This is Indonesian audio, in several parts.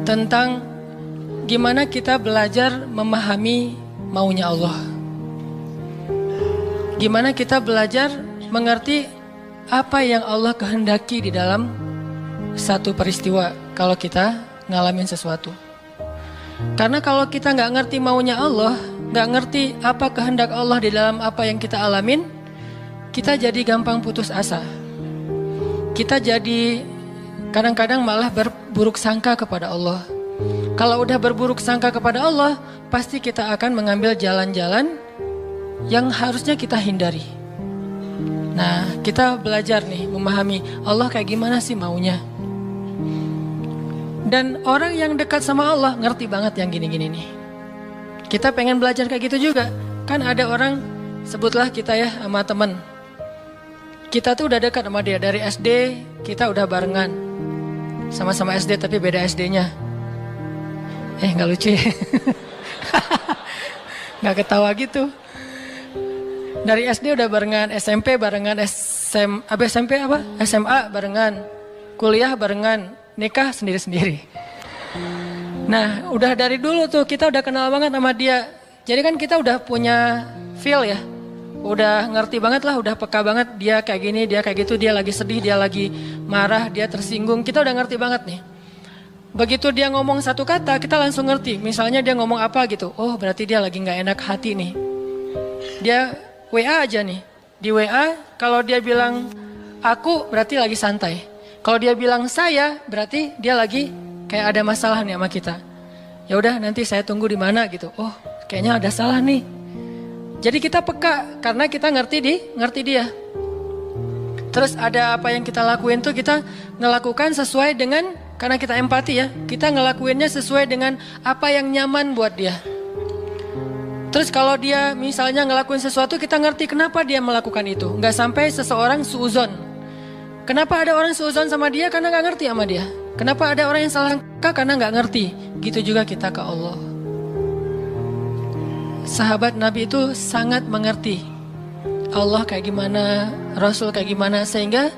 tentang gimana kita belajar memahami maunya Allah. Gimana kita belajar mengerti apa yang Allah kehendaki di dalam satu peristiwa kalau kita ngalamin sesuatu. Karena kalau kita nggak ngerti maunya Allah, nggak ngerti apa kehendak Allah di dalam apa yang kita alamin, kita jadi gampang putus asa. Kita jadi kadang-kadang malah berburuk sangka kepada Allah. Kalau udah berburuk sangka kepada Allah, pasti kita akan mengambil jalan-jalan yang harusnya kita hindari. Nah, kita belajar nih memahami Allah kayak gimana sih maunya. Dan orang yang dekat sama Allah ngerti banget yang gini-gini nih. Kita pengen belajar kayak gitu juga. Kan ada orang, sebutlah kita ya sama temen. Kita tuh udah dekat sama dia dari SD, kita udah barengan. Sama-sama SD tapi beda SD-nya. Gak lucu ya? Gak ketawa gitu. Dari SD udah barengan, SMP barengan, SMP apa? SMA barengan, kuliah barengan, nikah sendiri-sendiri. Nah, udah dari dulu tuh kita udah kenal banget sama dia. Jadi kan kita udah punya feel ya. Udah ngerti banget lah, udah peka banget dia kayak gini, dia kayak gitu, dia lagi sedih, dia lagi marah, dia tersinggung. Kita udah ngerti banget nih. Begitu dia ngomong satu kata, kita langsung ngerti. Misalnya dia ngomong apa gitu, oh berarti dia lagi gak enak hati nih. Dia WA aja nih. Di WA kalau dia bilang aku berarti lagi santai. Kalau dia bilang saya berarti dia lagi kayak ada masalah nih sama kita. Ya udah nanti saya tunggu di mana gitu. Oh kayaknya ada salah nih. Jadi kita peka karena kita ngerti dia. Terus ada apa yang kita lakuin tuh kita ngelakukan sesuai dengan, karena kita empati ya, kita ngelakuinnya sesuai dengan apa yang nyaman buat dia. Terus kalau dia misalnya ngelakuin sesuatu, kita ngerti kenapa dia melakukan itu. Nggak sampai seseorang suuzon. Kenapa ada orang suuzon sama dia? Karena nggak ngerti sama dia. Kenapa ada orang yang salah sangka? Karena nggak ngerti. Gitu juga kita ke Allah. Sahabat Nabi itu sangat mengerti Allah kayak gimana, Rasul kayak gimana. Sehingga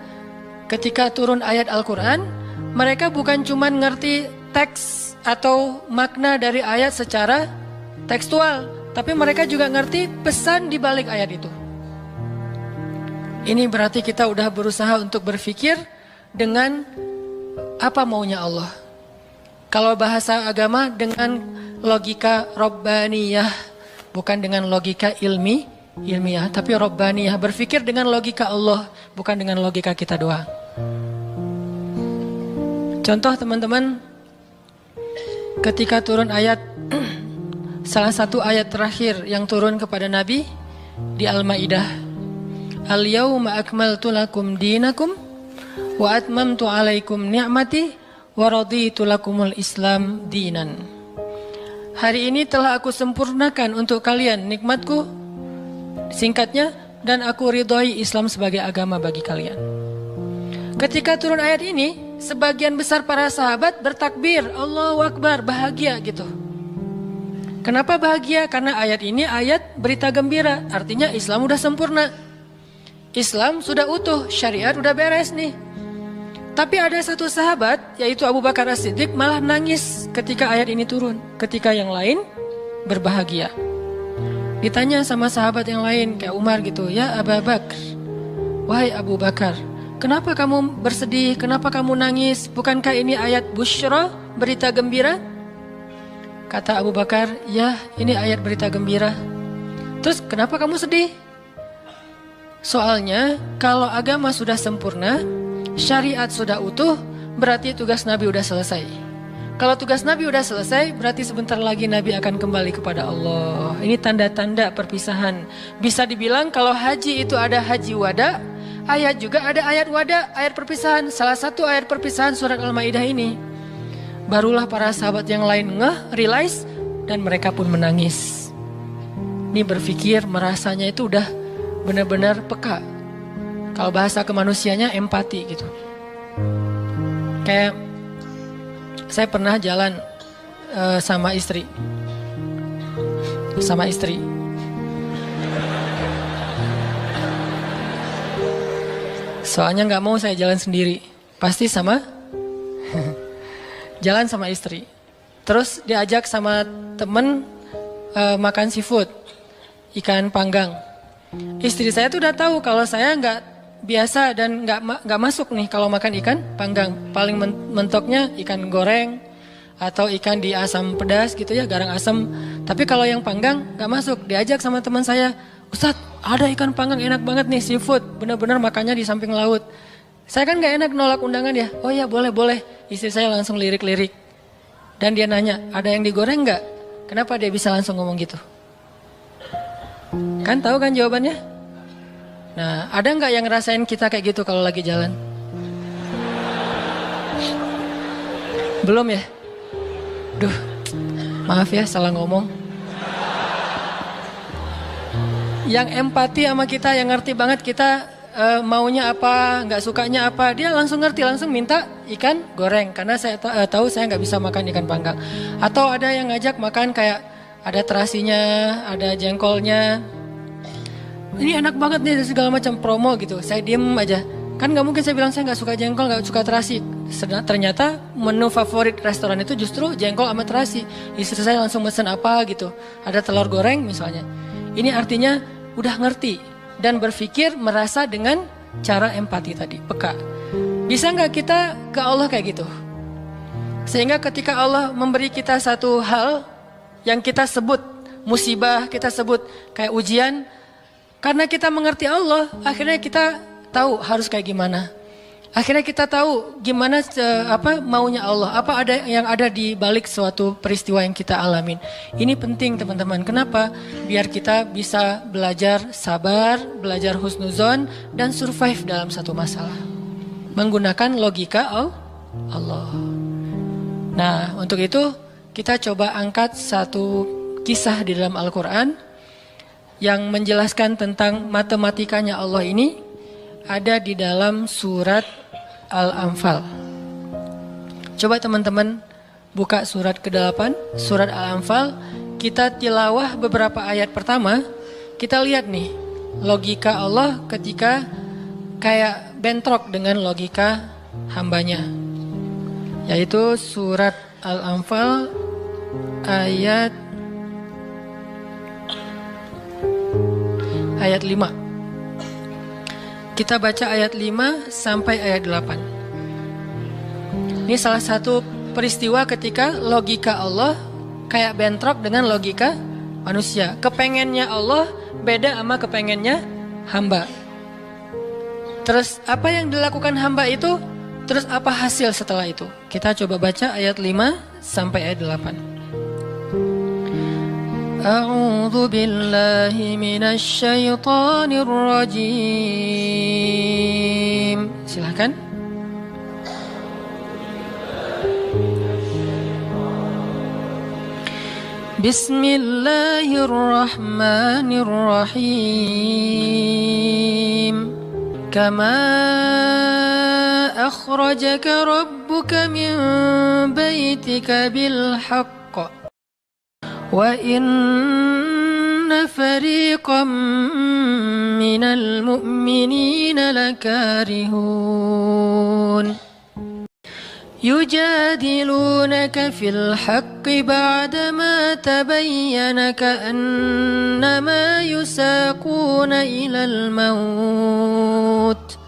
ketika turun ayat Al-Quran, mereka bukan cuma ngerti teks atau makna dari ayat secara tekstual, tapi mereka juga ngerti pesan di balik ayat itu. Ini berarti kita udah berusaha untuk berpikir dengan apa maunya Allah. Kalau bahasa agama dengan logika Rabbaniyah, bukan dengan logika ilmiah, tapi Rabbaniyah, berpikir dengan logika Allah, bukan dengan logika kita doang. Contoh teman-teman, ketika turun ayat, salah satu ayat terakhir yang turun kepada Nabi di Al-Maidah, Al-yawma akmaltu lakum dinakum wa atmamtu alaikum ni'mati wa raditu lakumul Islam dinan. Hari ini telah aku sempurnakan untuk kalian nikmatku, singkatnya, dan aku ridhoi Islam sebagai agama bagi kalian. Ketika turun ayat ini, sebagian besar para sahabat bertakbir, Allahu Akbar, bahagia gitu. Kenapa bahagia? Karena ayat ini ayat berita gembira, artinya Islam udah sempurna. Islam sudah utuh, syariat udah beres nih. Tapi ada satu sahabat, yaitu Abu Bakar As-Siddiq, malah nangis ketika ayat ini turun. Ketika yang lain berbahagia. Ditanya sama sahabat yang lain, kayak Umar gitu, ya Abu Bakar, wahai Abu Bakar, kenapa kamu bersedih, kenapa kamu nangis? Bukankah ini ayat busyra, berita gembira? Kata Abu Bakar, ya ini ayat berita gembira. Terus kenapa kamu sedih? Soalnya kalau agama sudah sempurna, syariat sudah utuh, berarti tugas Nabi udah selesai. Kalau tugas Nabi udah selesai, berarti sebentar lagi Nabi akan kembali kepada Allah. Ini tanda-tanda perpisahan. Bisa dibilang kalau haji itu ada haji wada, ayat juga ada ayat wada, ayat perpisahan. Salah satu ayat perpisahan surat Al-Maidah ini. Barulah para sahabat yang lain realize, dan mereka pun menangis. Ini berpikir, merasanya itu udah benar-benar peka. Kalau bahasa kemanusianya empati gitu. Kayak saya pernah jalan sama istri. Soalnya nggak mau saya jalan sendiri, pasti jalan sama istri. Terus diajak sama temen makan seafood, ikan panggang. Istri saya tuh udah tahu kalau saya nggak biasa dan nggak masuk nih kalau makan ikan panggang. Paling mentoknya ikan goreng atau ikan di asam pedas gitu ya, garang asam. Tapi kalau yang panggang nggak masuk. Diajak sama teman saya, Ustadz ada ikan panggang enak banget nih, seafood. Benar-benar makannya di samping laut. Saya kan nggak enak nolak undangan ya. Oh ya boleh. Istri saya langsung lirik-lirik. Dan dia nanya, ada yang digoreng nggak? Kenapa dia bisa langsung ngomong gitu? Kan tahu kan jawabannya? Nah, ada nggak yang ngerasain kita kayak gitu kalau lagi jalan? Belum ya? Duh, maaf ya salah ngomong. Yang empati sama kita, yang ngerti banget kita maunya apa, nggak sukanya apa, dia langsung ngerti, langsung minta ikan goreng karena saya tahu saya nggak bisa makan ikan panggang. Atau ada yang ngajak makan kayak ada terasinya, ada jengkolnya. Ini enak banget nih segala macam promo gitu. Saya diem aja. Kan nggak mungkin saya bilang saya nggak suka jengkol, nggak suka terasi. Ternyata menu favorit restoran itu justru jengkol sama terasi. Istri saya langsung mesen apa gitu. Ada telur goreng misalnya. Ini artinya udah ngerti dan berpikir merasa dengan cara empati tadi, peka. Bisa nggak kita ke Allah kayak gitu? Sehingga ketika Allah memberi kita satu hal yang kita sebut musibah, kita sebut kayak ujian, karena kita mengerti Allah, akhirnya kita tahu harus kayak gimana. Akhirnya kita tahu gimana maunya Allah, apa ada yang ada di balik suatu peristiwa yang kita alamin. Ini penting teman-teman. Kenapa? Biar kita bisa belajar sabar, belajar husnuzon dan survive dalam satu masalah. Menggunakan logika Allah. Nah, untuk itu kita coba angkat satu kisah di dalam Al-Quran yang menjelaskan tentang matematikanya Allah ini, ada di dalam surat Al-Anfal. Coba teman-teman buka surat ke-8, surat Al-Anfal. Kita tilawah beberapa ayat pertama. Kita lihat nih logika Allah ketika kayak bentrok dengan logika hambanya. Yaitu surat Al-Anfal ayat 5. Kita baca ayat 5 sampai ayat 8. Ini salah satu peristiwa ketika logika Allah kayak bentrok dengan logika manusia. Kepengennya Allah beda sama kepengennya hamba. Terus apa yang dilakukan hamba itu? Terus apa hasil setelah itu? Kita coba baca ayat 5 sampai ayat 8. A'udzu billahi minasy syaithanir rajim. Silakan. Bismillahirrahmanirrahim. Kama akhrajaka rabbuka min baitika bil haqq وَإِنَّ فَرِيقًا مِنَ الْمُؤْمِنِينَ لَكَارِهُونَ يُجَادِلُونَكَ فِي الْحَقِّ بَعْدَمَا تَبَيَّنَ كَأَنَّمَا يُسَاقُونَ إِلَى الْمَوْتِ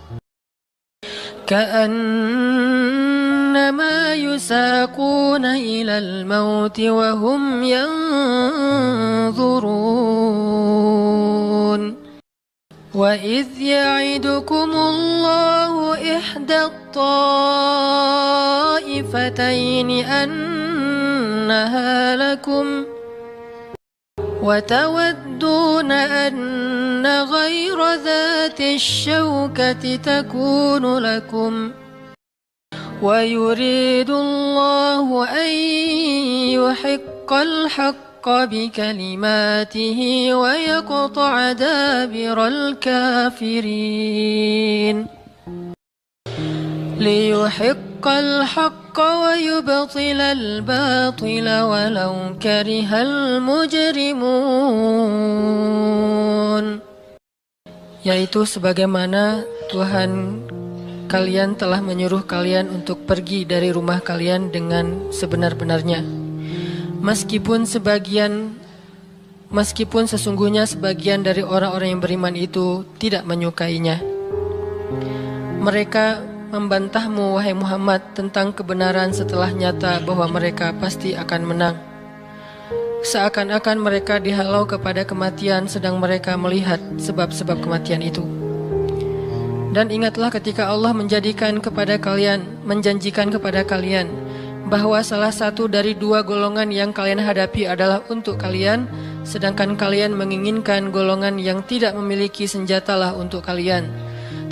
وهم ينظرون وإذ يعدكم الله إحدى الطائفتين أنها لكم وتودون أن غير ذات الشوكة تكون لكم ويريد الله أن يحق الحق بكلماته ويقطع دابر الكافرين ليحق الحق ويبطل الباطل ولو كره المجرمون. Yaitu sebagaimana Tuhan kalian telah menyuruh kalian untuk pergi dari rumah kalian dengan sebenar-benarnya. Meskipun sesungguhnya sebagian dari orang-orang yang beriman itu tidak menyukainya. Mereka membantahmu, wahai Muhammad, tentang kebenaran setelah nyata bahwa mereka pasti akan menang. Seakan-akan mereka dihalau kepada kematian sedang mereka melihat sebab-sebab kematian itu. Dan ingatlah ketika Allah menjanjikan kepada kalian bahwa salah satu dari dua golongan yang kalian hadapi adalah untuk kalian, sedangkan kalian menginginkan golongan yang tidak memiliki senjatalah untuk kalian.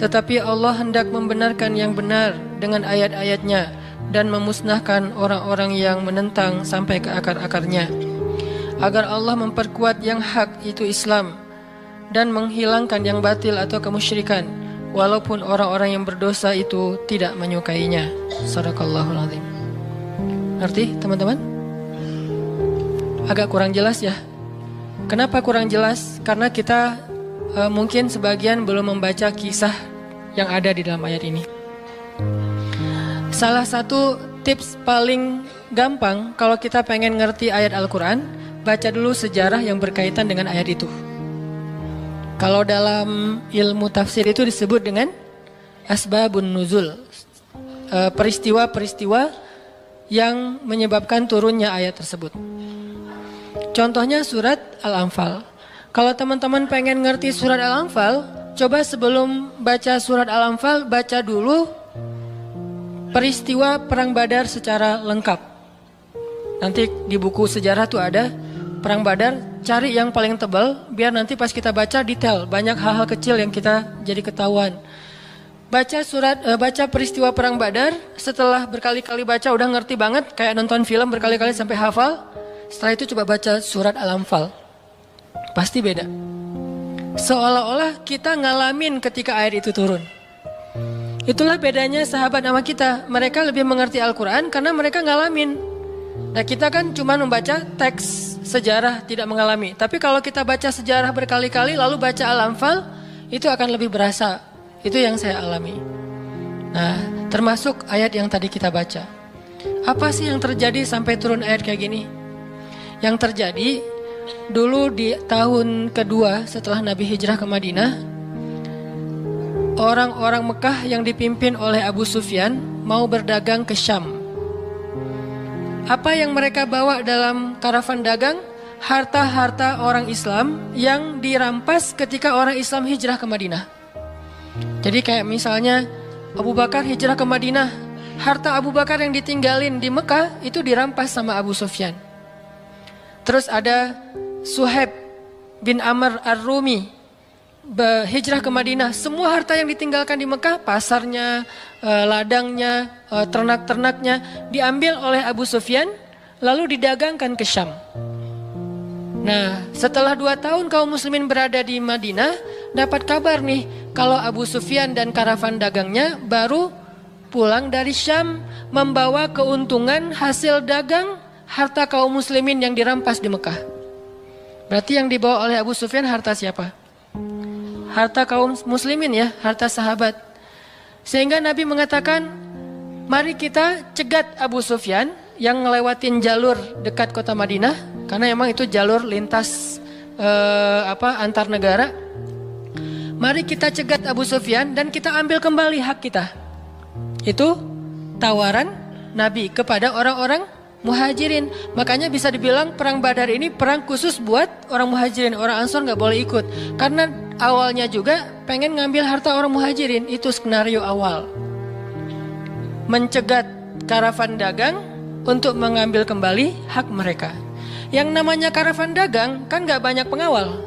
Tetapi Allah hendak membenarkan yang benar dengan ayat-ayatnya dan memusnahkan orang-orang yang menentang sampai ke akar-akarnya, agar Allah memperkuat yang hak, itu Islam, dan menghilangkan yang batil atau kemusyrikan, walaupun orang-orang yang berdosa itu tidak menyukainya. Shadaqallahul azim. Ngerti teman-teman? Agak kurang jelas ya. Kenapa kurang jelas? Karena kita mungkin sebagian belum membaca kisah yang ada di dalam ayat ini. Salah satu tips paling gampang kalau kita pengen ngerti ayat Al-Quran, baca dulu sejarah yang berkaitan dengan ayat itu. Kalau dalam ilmu tafsir itu disebut dengan asbabun nuzul, peristiwa-peristiwa yang menyebabkan turunnya ayat tersebut. Contohnya surat Al-Anfal. Kalau teman-teman pengen ngerti surat Al-Anfal, coba sebelum baca surat Al-Anfal, baca dulu peristiwa Perang Badar secara lengkap. Nanti di buku sejarah tuh ada Perang Badar, cari yang paling tebal, biar nanti pas kita baca detail, banyak hal-hal kecil yang kita jadi ketahuan. Baca peristiwa Perang Badar, setelah berkali-kali baca udah ngerti banget, kayak nonton film berkali-kali sampai hafal. Setelah itu coba baca surat Al-Anfal. Pasti beda. Seolah-olah kita ngalamin ketika ayat itu turun. Itulah bedanya sahabat sama kita. Mereka lebih mengerti Al-Quran karena mereka ngalamin. Nah kita kan cuma membaca teks sejarah, tidak mengalami. Tapi kalau kita baca sejarah berkali-kali lalu baca Al-Anfal, itu akan lebih berasa. Itu yang saya alami. Nah, termasuk ayat yang tadi kita baca. Apa sih yang terjadi sampai turun ayat kayak gini? Yang terjadi dulu di tahun kedua setelah Nabi hijrah ke Madinah, orang-orang Mekah yang dipimpin oleh Abu Sufyan mau berdagang ke Syam. Apa yang mereka bawa dalam karavan dagang? Harta-harta orang Islam yang dirampas ketika orang Islam hijrah ke Madinah. Jadi kayak misalnya Abu Bakar hijrah ke Madinah, harta Abu Bakar yang ditinggalin di Mekah itu dirampas sama Abu Sufyan. Terus ada Suhaib bin Amr Ar-Rumi hijrah ke Madinah, semua harta yang ditinggalkan di Mekah, pasarnya, ladangnya, ternak-ternaknya diambil oleh Abu Sufyan lalu didagangkan ke Syam. Nah, setelah 2 tahun kaum muslimin berada di Madinah, dapat kabar nih kalau Abu Sufyan dan karavan dagangnya baru pulang dari Syam membawa keuntungan hasil dagang harta kaum muslimin yang dirampas di Mekah. Berarti yang dibawa oleh Abu Sufyan harta siapa? Harta kaum muslimin ya, harta sahabat. Sehingga Nabi mengatakan, mari kita cegat Abu Sufyan yang ngelewatin jalur dekat kota Madinah, karena emang itu jalur lintas antar negara. Mari kita cegat Abu Sufyan dan kita ambil kembali hak kita. Itu tawaran Nabi kepada orang-orang Muhajirin. Makanya bisa dibilang perang Badar ini perang khusus buat orang Muhajirin. Orang Ansor gak boleh ikut, karena awalnya juga pengen ngambil harta orang Muhajirin. Itu skenario awal, mencegat karavan dagang untuk mengambil kembali hak mereka. Yang namanya karavan dagang kan gak banyak pengawal,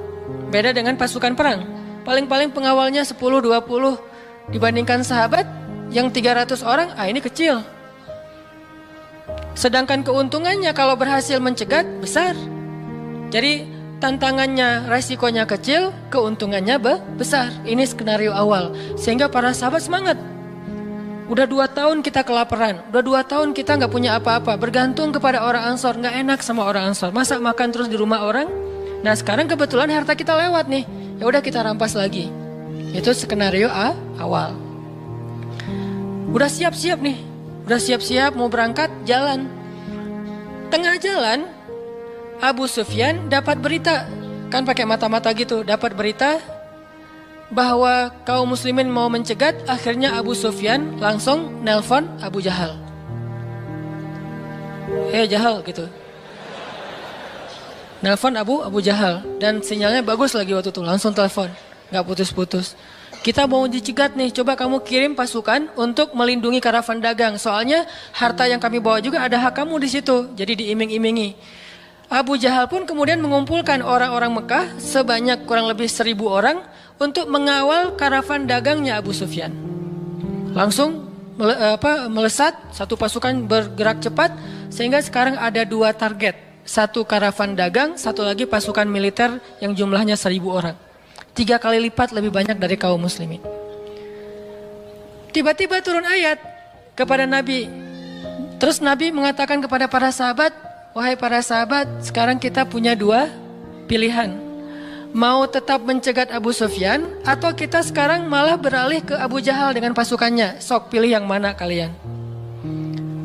beda dengan pasukan perang. Paling-paling pengawalnya 10-20, dibandingkan sahabat yang 300 orang, ini kecil. Sedangkan keuntungannya kalau berhasil mencegat besar. Jadi tantangannya, resikonya kecil, keuntungannya besar. Ini skenario awal, sehingga para sahabat semangat. Udah 2 tahun kita kelaparan, udah 2 tahun kita gak punya apa-apa, bergantung kepada orang Ansor, gak enak sama orang Ansor. Masa makan terus di rumah orang? Nah sekarang kebetulan harta kita lewat nih, ya udah kita rampas lagi. Itu skenario awal. Udah siap-siap nih, udah siap-siap mau berangkat jalan. Tengah jalan Abu Sufyan dapat berita, kan pakai mata-mata gitu, dapat berita bahwa kaum muslimin mau mencegat. Akhirnya Abu Sufyan langsung nelpon Abu Jahal. Jahal gitu. Nelpon Abu Jahal, dan sinyalnya bagus lagi waktu itu, langsung telepon, nggak putus-putus. Kita mau dicegat nih, coba kamu kirim pasukan untuk melindungi karavan dagang. Soalnya harta yang kami bawa juga ada hak kamu di situ. Jadi diiming-imingi. Abu Jahal pun kemudian mengumpulkan orang-orang Mekah sebanyak kurang lebih 1.000 orang untuk mengawal karavan dagangnya Abu Sufyan. Langsung melesat, satu pasukan bergerak cepat, sehingga sekarang ada 2 target. Satu karavan dagang, satu lagi pasukan militer yang jumlahnya 1.000 orang. 3 kali lipat lebih banyak dari kaum muslimin. Tiba-tiba turun ayat kepada Nabi. Terus Nabi mengatakan kepada para sahabat, wahai para sahabat, sekarang kita punya 2 pilihan. Mau tetap mencegat Abu Sufyan, atau kita sekarang malah beralih ke Abu Jahal dengan pasukannya. Sok pilih yang mana kalian.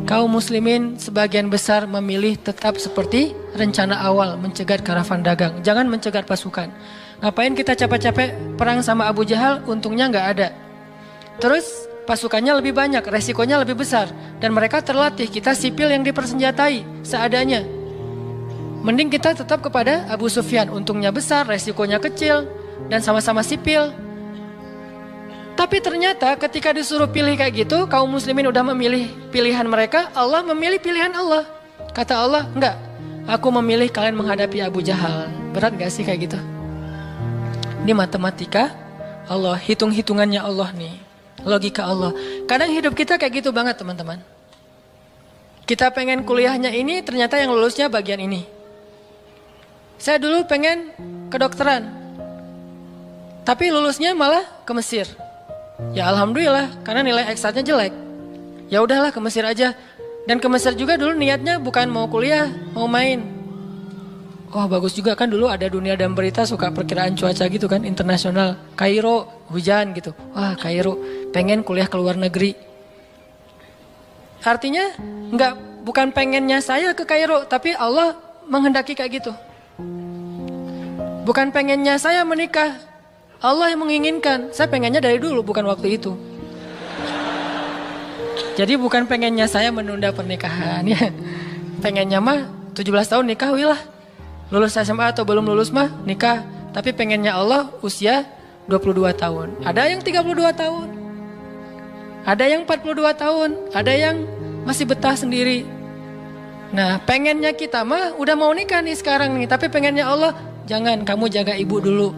Kaum muslimin sebagian besar memilih tetap seperti rencana awal, mencegat karavan dagang. Jangan mencegat pasukan. Ngapain kita capek-capek perang sama Abu Jahal, untungnya nggak ada. Terus pasukannya lebih banyak, resikonya lebih besar. Dan mereka terlatih, kita sipil yang dipersenjatai seadanya. Mending kita tetap kepada Abu Sufyan, untungnya besar, resikonya kecil, dan sama-sama sipil. Tapi ternyata ketika disuruh pilih kayak gitu, kaum muslimin udah memilih pilihan mereka, Allah memilih pilihan Allah. Kata Allah, enggak, aku memilih kalian menghadapi Abu Jahal. Berat gak sih kayak gitu? Ini matematika Allah, hitung-hitungannya Allah nih. Logika Allah. Kadang hidup kita kayak gitu banget teman-teman. Kita pengen kuliahnya ini, ternyata yang lulusnya bagian ini. Saya dulu pengen kedokteran, tapi lulusnya malah ke Mesir. Ya alhamdulillah, karena nilai eksatnya jelek. Ya udahlah ke Mesir aja. Dan ke Mesir juga dulu niatnya bukan mau kuliah, mau main. Wah bagus juga kan, dulu ada Dunia dan Berita suka perkiraan cuaca gitu kan, internasional. Kairo hujan gitu. Wah Kairo, pengen kuliah ke luar negeri. Artinya bukan pengennya saya ke Kairo, tapi Allah menghendaki kayak gitu. Bukan pengennya saya menikah, Allah yang menginginkan. Saya pengennya dari dulu, bukan waktu itu. Jadi bukan pengennya saya menunda pernikahan ya. Pengennya mah 17 tahun nikah wilah. Lulus SMA atau belum lulus mah nikah. Tapi pengennya Allah usia 22 tahun. Ada yang 32 tahun. Ada yang 42 tahun. Ada yang masih betah sendiri. Nah pengennya kita mah udah mau nikah nih sekarang nih. Tapi pengennya Allah, jangan, kamu jaga ibu dulu.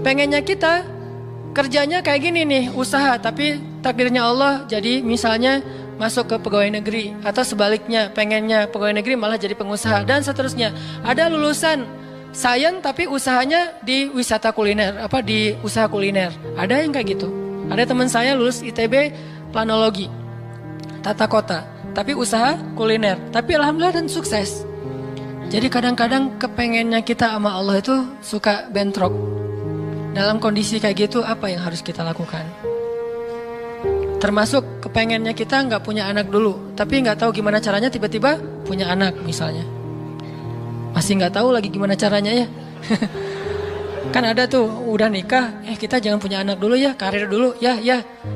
Pengennya kita kerjanya kayak gini nih, usaha, tapi takdirnya Allah jadi misalnya masuk ke pegawai negeri, atau sebaliknya pengennya pegawai negeri malah jadi pengusaha, dan seterusnya. Ada lulusan sains tapi usahanya di wisata kuliner, di usaha kuliner. Ada yang kayak gitu. Ada teman saya lulus ITB planologi, tata kota, tapi usaha kuliner, tapi alhamdulillah dan sukses. Jadi kadang-kadang kepengennya kita sama Allah itu suka bentrok. Dalam kondisi kayak gitu apa yang harus kita lakukan? Termasuk kepengennya kita nggak punya anak dulu, tapi nggak tahu gimana caranya tiba-tiba punya anak misalnya. Masih nggak tahu lagi gimana caranya ya. Kan ada tuh udah nikah, kita jangan punya anak dulu ya, karir dulu ya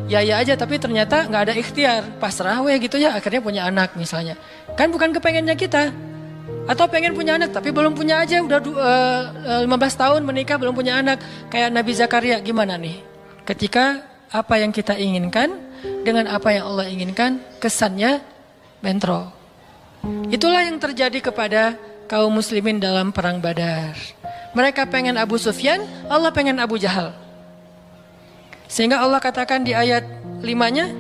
aja, tapi ternyata nggak ada ikhtiar, pasrah gitu ya, akhirnya punya anak misalnya. Kan bukan kepengennya kita. Atau pengen punya anak tapi belum punya aja, udah 15 tahun menikah belum punya anak. Kayak Nabi Zakaria, gimana nih? Ketika apa yang kita inginkan dengan apa yang Allah inginkan, kesannya bentrok. Itulah yang terjadi kepada kaum muslimin dalam perang Badar. Mereka pengen Abu Sufyan, Allah pengen Abu Jahal. Sehingga Allah katakan di ayat 5-nya,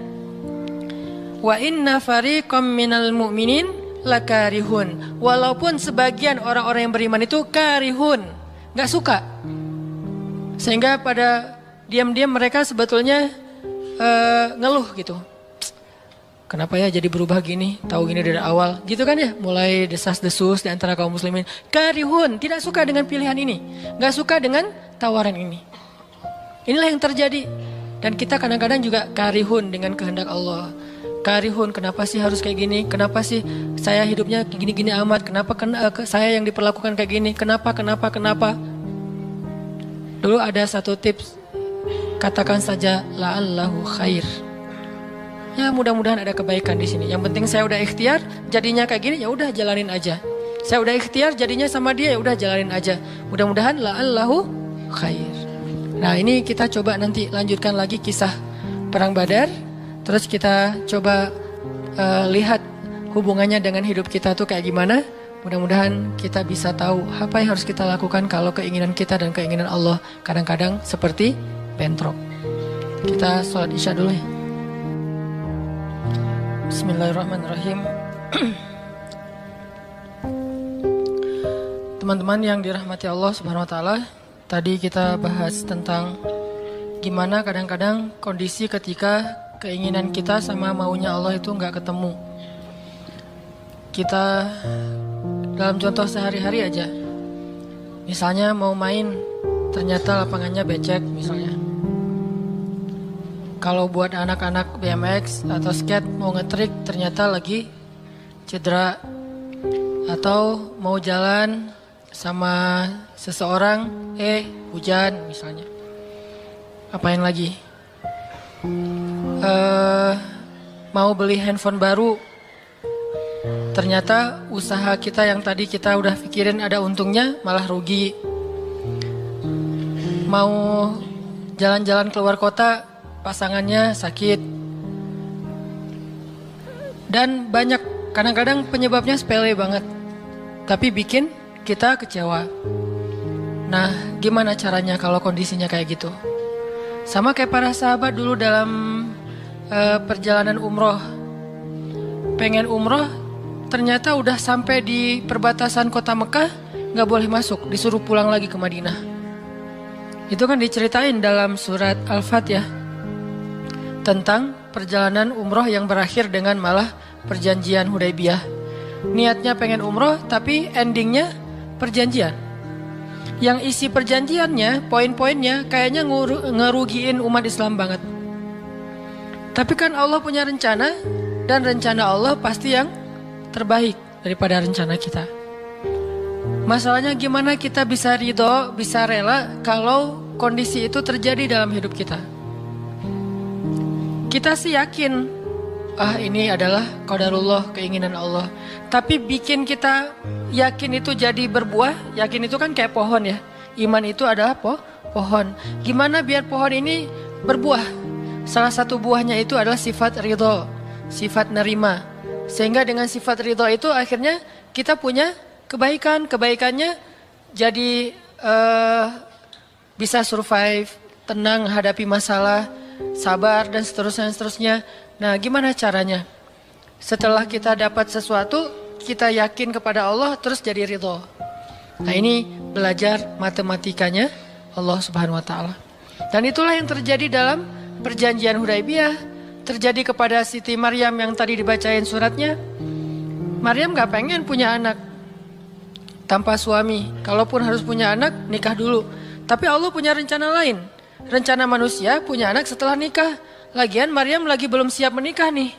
wa inna fariqam minal mu'minin lakarihun. Walaupun sebagian orang-orang yang beriman itu karihun, gak suka. Sehingga pada diam-diam mereka sebetulnya ngeluh gitu. Kenapa ya jadi berubah gini? Tahu gini dari awal gitu kan ya. Mulai desas-desus di antara kaum muslimin. Karihun, tidak suka dengan pilihan ini, gak suka dengan tawaran ini. Inilah yang terjadi. Dan kita kadang-kadang juga karihun dengan kehendak Allah. Karihun, kenapa sih harus kayak gini? Kenapa sih saya hidupnya gini-gini amat? Kenapa saya yang diperlakukan kayak gini? Kenapa? Dulu ada satu tips, katakan saja la'allahu khair. Ya mudah-mudahan ada kebaikan di sini. Yang penting saya udah ikhtiar, jadinya kayak gini, ya udah jalanin aja. Saya udah ikhtiar, jadinya sama dia, ya udah jalanin aja. Mudah-mudahan la'allahu khair. Nah ini kita coba nanti lanjutkan lagi kisah Perang Badar. Terus kita coba lihat hubungannya dengan hidup kita tuh kayak gimana. Mudah-mudahan kita bisa tahu apa yang harus kita lakukan kalau keinginan kita dan keinginan Allah kadang-kadang seperti bentrok. Kita sholat isya dulu ya. Bismillahirrahmanirrahim. Teman-teman yang dirahmati Allah Subhanahu wa taala, tadi kita bahas tentang gimana kadang-kadang kondisi ketika keinginan kita sama maunya Allah itu nggak ketemu. Kita dalam contoh sehari-hari aja, misalnya mau main, ternyata lapangannya becek misalnya. Kalau buat anak-anak BMX atau skate mau ngetrik ternyata lagi cedera. Atau mau jalan sama seseorang, hujan misalnya. Apain lagi? Mau beli handphone baru, ternyata usaha kita yang tadi kita udah pikirin ada untungnya malah rugi. Mau jalan-jalan keluar kota, pasangannya sakit. Dan banyak, kadang-kadang penyebabnya sepele banget, tapi bikin kita kecewa. Nah, gimana caranya kalau kondisinya kayak gitu? Sama kayak para sahabat dulu dalam perjalanan umroh. Pengen umroh, ternyata udah sampai di perbatasan kota Mekah, gak boleh masuk, disuruh pulang lagi ke Madinah. Itu kan diceritain dalam surat Al-Fatihah tentang perjalanan umroh yang berakhir dengan malah perjanjian Hudaybiyah. Niatnya pengen umroh, tapi endingnya perjanjian. Yang isi perjanjiannya, poin-poinnya kayaknya ngerugiin umat Islam banget. Tapi kan Allah punya rencana, dan rencana Allah pasti yang terbaik daripada rencana kita. Masalahnya gimana kita bisa ridho, bisa rela kalau kondisi itu terjadi dalam hidup kita. Kita sih yakin, ini adalah qadarullah, keinginan Allah. Tapi bikin kita yakin itu jadi berbuah, yakin itu kan kayak pohon ya. Iman itu adalah pohon. Gimana biar pohon ini berbuah? Salah satu buahnya itu adalah sifat ridho, sifat nerima. Sehingga dengan sifat ridho itu akhirnya kita punya kebaikan. Kebaikannya jadi bisa survive, tenang hadapi masalah, sabar dan seterusnya. Nah, gimana caranya? Setelah kita dapat sesuatu, kita yakin kepada Allah, terus jadi ridho. Nah, ini belajar matematikanya Allah Subhanahu wa taala. Dan itulah yang terjadi dalam perjanjian Hudaybiyah, terjadi kepada Siti Maryam yang tadi dibacain suratnya. Maryam gak pengen punya anak tanpa suami. Kalaupun harus punya anak, nikah dulu. Tapi Allah punya rencana lain. Rencana manusia punya anak setelah nikah. Lagian Maryam lagi belum siap menikah nih.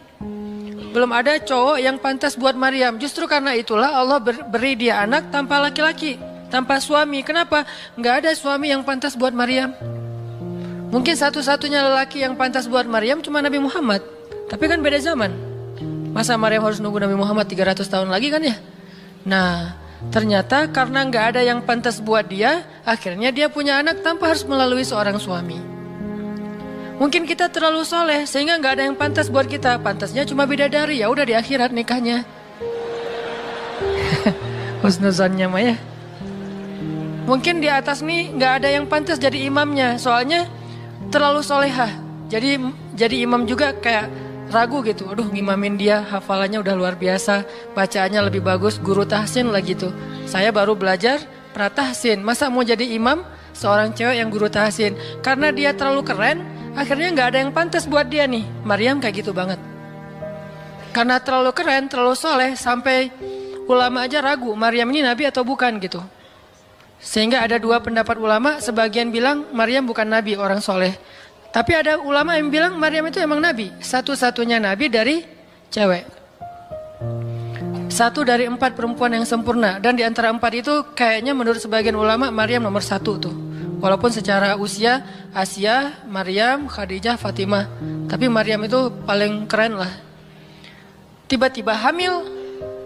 Belum ada cowok yang pantas buat Maryam. Justru karena itulah Allah beri dia anak tanpa laki-laki, tanpa suami. Kenapa? Nggak ada suami yang pantas buat Maryam. Mungkin satu-satunya lelaki yang pantas buat Maryam cuma Nabi Muhammad. Tapi kan beda zaman. Masa Maryam harus nunggu Nabi Muhammad 300 tahun lagi kan ya? Nah, ternyata karena nggak ada yang pantas buat dia, akhirnya dia punya anak tanpa harus melalui seorang suami. Mungkin kita terlalu soleh sehingga nggak ada yang pantas buat kita. Pantasnya cuma bidadari, ya udah di akhirat nikahnya. Husnuzannya mah ya. Mungkin di atas nih nggak ada yang pantas jadi imamnya, soalnya terlalu solehah. Jadi imam juga kayak ragu gitu. Aduh, ngimamin dia, hafalannya udah luar biasa, bacaannya lebih bagus, guru tahsin lagi tuh. Saya baru belajar pratahsin, masa mau jadi imam seorang cewek yang guru tahsin? Karena dia terlalu keren, akhirnya nggak ada yang pantas buat dia nih. Maryam kayak gitu banget. Karena terlalu keren, terlalu soleh, sampai ulama aja ragu Maryam ini nabi atau bukan gitu. Sehingga ada dua pendapat ulama, sebagian bilang Maryam bukan nabi, orang soleh. Tapi ada ulama yang bilang Maryam itu emang nabi, satu-satunya nabi dari cewek. Satu dari 4 perempuan yang sempurna. Dan di antara 4 itu kayaknya menurut sebagian ulama Maryam nomor 1 tuh. Walaupun secara usia Asia, Maryam, Khadijah, Fatimah. Tapi Maryam itu paling keren lah. Tiba-tiba hamil,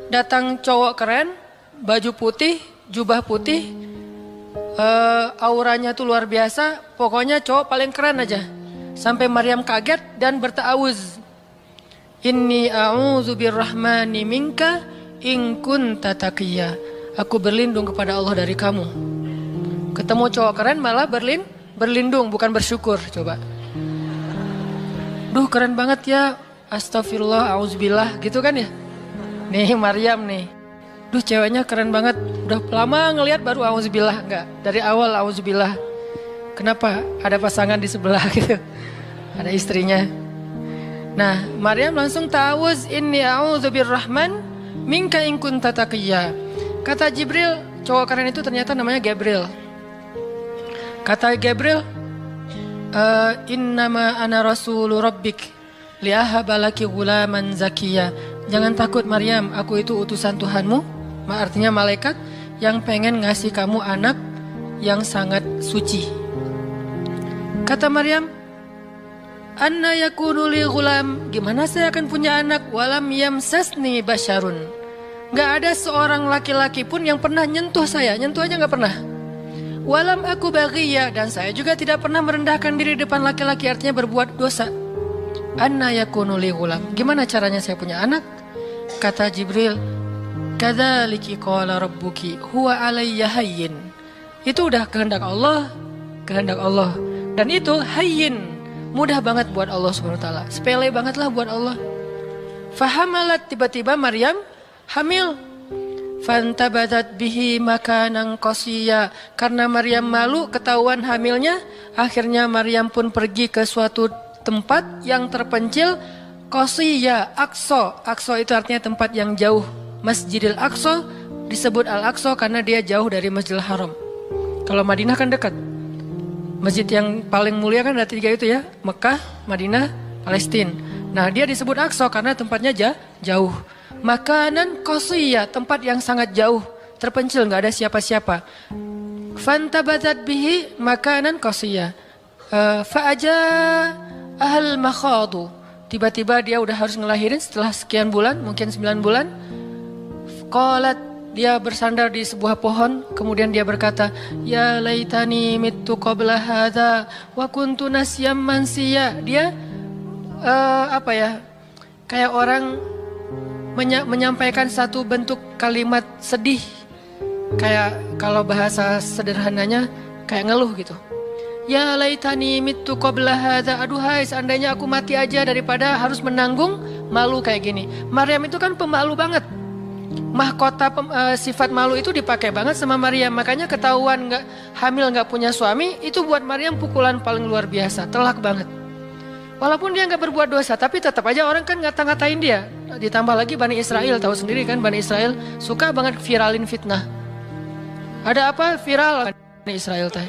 datang cowok keren, baju putih, jubah putih, auranya tuh luar biasa. Pokoknya cowok paling keren aja. Sampai Maryam kaget dan berta'awuz. Inni a'udzu birrahmani minka in kunta taqiyya. Aku berlindung kepada Allah dari kamu. Ketemu cowok keren malah berlindung, bukan bersyukur. Coba. Duh keren banget ya. Astagfirullah, auzubillah gitu kan ya. Nih Maryam nih. Duh ceweknya keren banget. Udah lama ngelihat baru auzubillah. Enggak, dari awal auzubillah. Kenapa? Ada pasangan di sebelah gitu. Ada istrinya. Nah, Maryam langsung ta'awuz, inni a'udzu birrahman minka in kunta taqiyya. Kata Jibril, cowok keren itu ternyata namanya Gabriel. Kata Gabriel, innama ana rasulu rabbik liahaba laki ghulaman zakiyya. Jangan takut Maryam, aku itu utusan Tuhanmu, artinya malaikat yang pengen ngasih kamu anak yang sangat suci. Kata Maryam, anna yakunu li ghulam, gimana saya akan punya anak walam yamsasni basyarun. Gak ada seorang laki-laki pun yang pernah nyentuh saya, nyentuh aja gak pernah. Walam aku baghiyya, dan saya juga tidak pernah merendahkan diri depan laki-laki, artinya berbuat dosa. Anna yakunu li ghulam, gimana caranya saya punya anak? Kata Jibril, kadzaliki qala rabbuki huwa alayya hayyin. Itu udah kehendak Allah. Dan itu hayyin, mudah banget buat Allah SWT. Sepele banget lah buat Allah. Fahamalat, tiba-tiba Maryam hamil. Fantabadat bihi makanan qasiyya. Karena Maryam malu ketahuan hamilnya, akhirnya Maryam pun pergi ke suatu tempat yang terpencil. Qasiyya, Aqsa. Aqsa itu artinya tempat yang jauh. Masjidil Aqsa disebut Al-Aqsa karena dia jauh dari Masjidil Haram. Kalau Madinah kan dekat. Masjid yang paling mulia kan ada 3 itu ya, Mekah, Madinah, Palestina. Nah dia disebut Aqsa karena tempatnya jauh. Makanan qasiyya, tempat yang sangat jauh, terpencil, nggak ada siapa-siapa. Fantabadat bihi makanan qasiyya. Fa'aja ahal makhadu. Tiba-tiba dia udah harus ngelahirin setelah sekian bulan, mungkin 9 bulan. Qalat, dia bersandar di sebuah pohon, kemudian dia berkata, ya laitani mittu qabla hadza wa kuntu nasyam mansiya. Dia kayak orang menyampaikan satu bentuk kalimat sedih, kayak kalau bahasa sederhananya kayak ngeluh gitu. Ya laitani mittu qabla hadza, aduhai seandainya aku mati aja daripada harus menanggung malu kayak gini. Maryam itu kan pemalu banget. Mahkota sifat malu itu dipakai banget sama Maryam. Makanya ketahuan hamil nggak punya suami, itu buat Maryam pukulan paling luar biasa, telak banget. Walaupun dia nggak berbuat dosa, tapi tetap aja orang kan ngata-ngatain dia. Ditambah lagi Bani Israel, tahu sendiri kan Bani Israel suka banget viralin fitnah. Ada apa viral Bani Israel teh?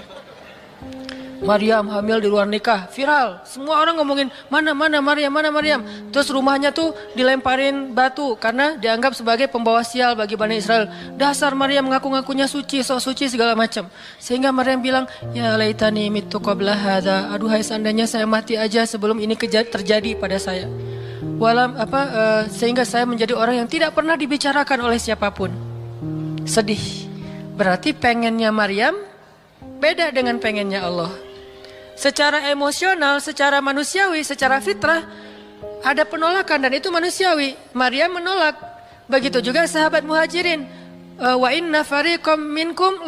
Maryam hamil di luar nikah, viral. Semua orang ngomongin mana Maryam. Terus rumahnya tuh dilemparin batu karena dianggap sebagai pembawa sial bagi Bani Israel. Dasar Maryam ngaku-ngakunya suci, sok suci segala macam. Sehingga Maryam bilang, ya laitani mittu qabla hadza. Aduhai seandainya saya mati aja sebelum ini terjadi pada saya. Sehingga saya menjadi orang yang tidak pernah dibicarakan oleh siapapun. Sedih. Berarti pengennya Maryam beda dengan pengennya Allah. Secara emosional, secara manusiawi, secara fitrah ada penolakan dan itu manusiawi. Maryam menolak. Begitu juga sahabat Muhajirin. Wa inna fariqam minkum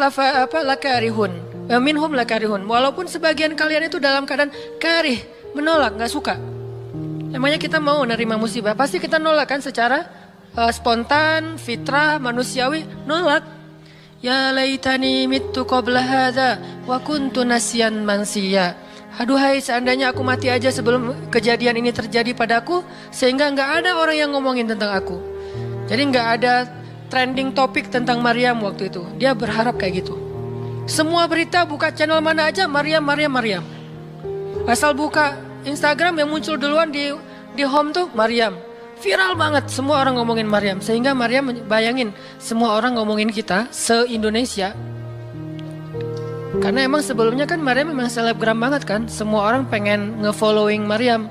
lakarihun. Minhum lakarihun. Walaupun sebagian kalian itu dalam keadaan karih, menolak, nggak suka. Emangnya kita mau nerima musibah? Pasti kita nolak kan secara spontan, fitrah, manusiawi, nolak. Ya laitani mittu qabla hadza wa kuntu nasyan mansiya. Aduhai seandainya aku mati aja sebelum kejadian ini terjadi padaku, sehingga nggak ada orang yang ngomongin tentang aku. Jadi nggak ada trending topik tentang Maryam waktu itu. Dia berharap kayak gitu. Semua berita buka channel mana aja Maryam. Asal buka Instagram yang muncul duluan di home tuh Maryam. Viral banget, semua orang ngomongin Maryam. Sehingga Maryam, bayangin, semua orang ngomongin kita se-Indonesia. Karena emang sebelumnya kan Maryam memang selebgram banget kan. Semua orang pengen nge-following Maryam.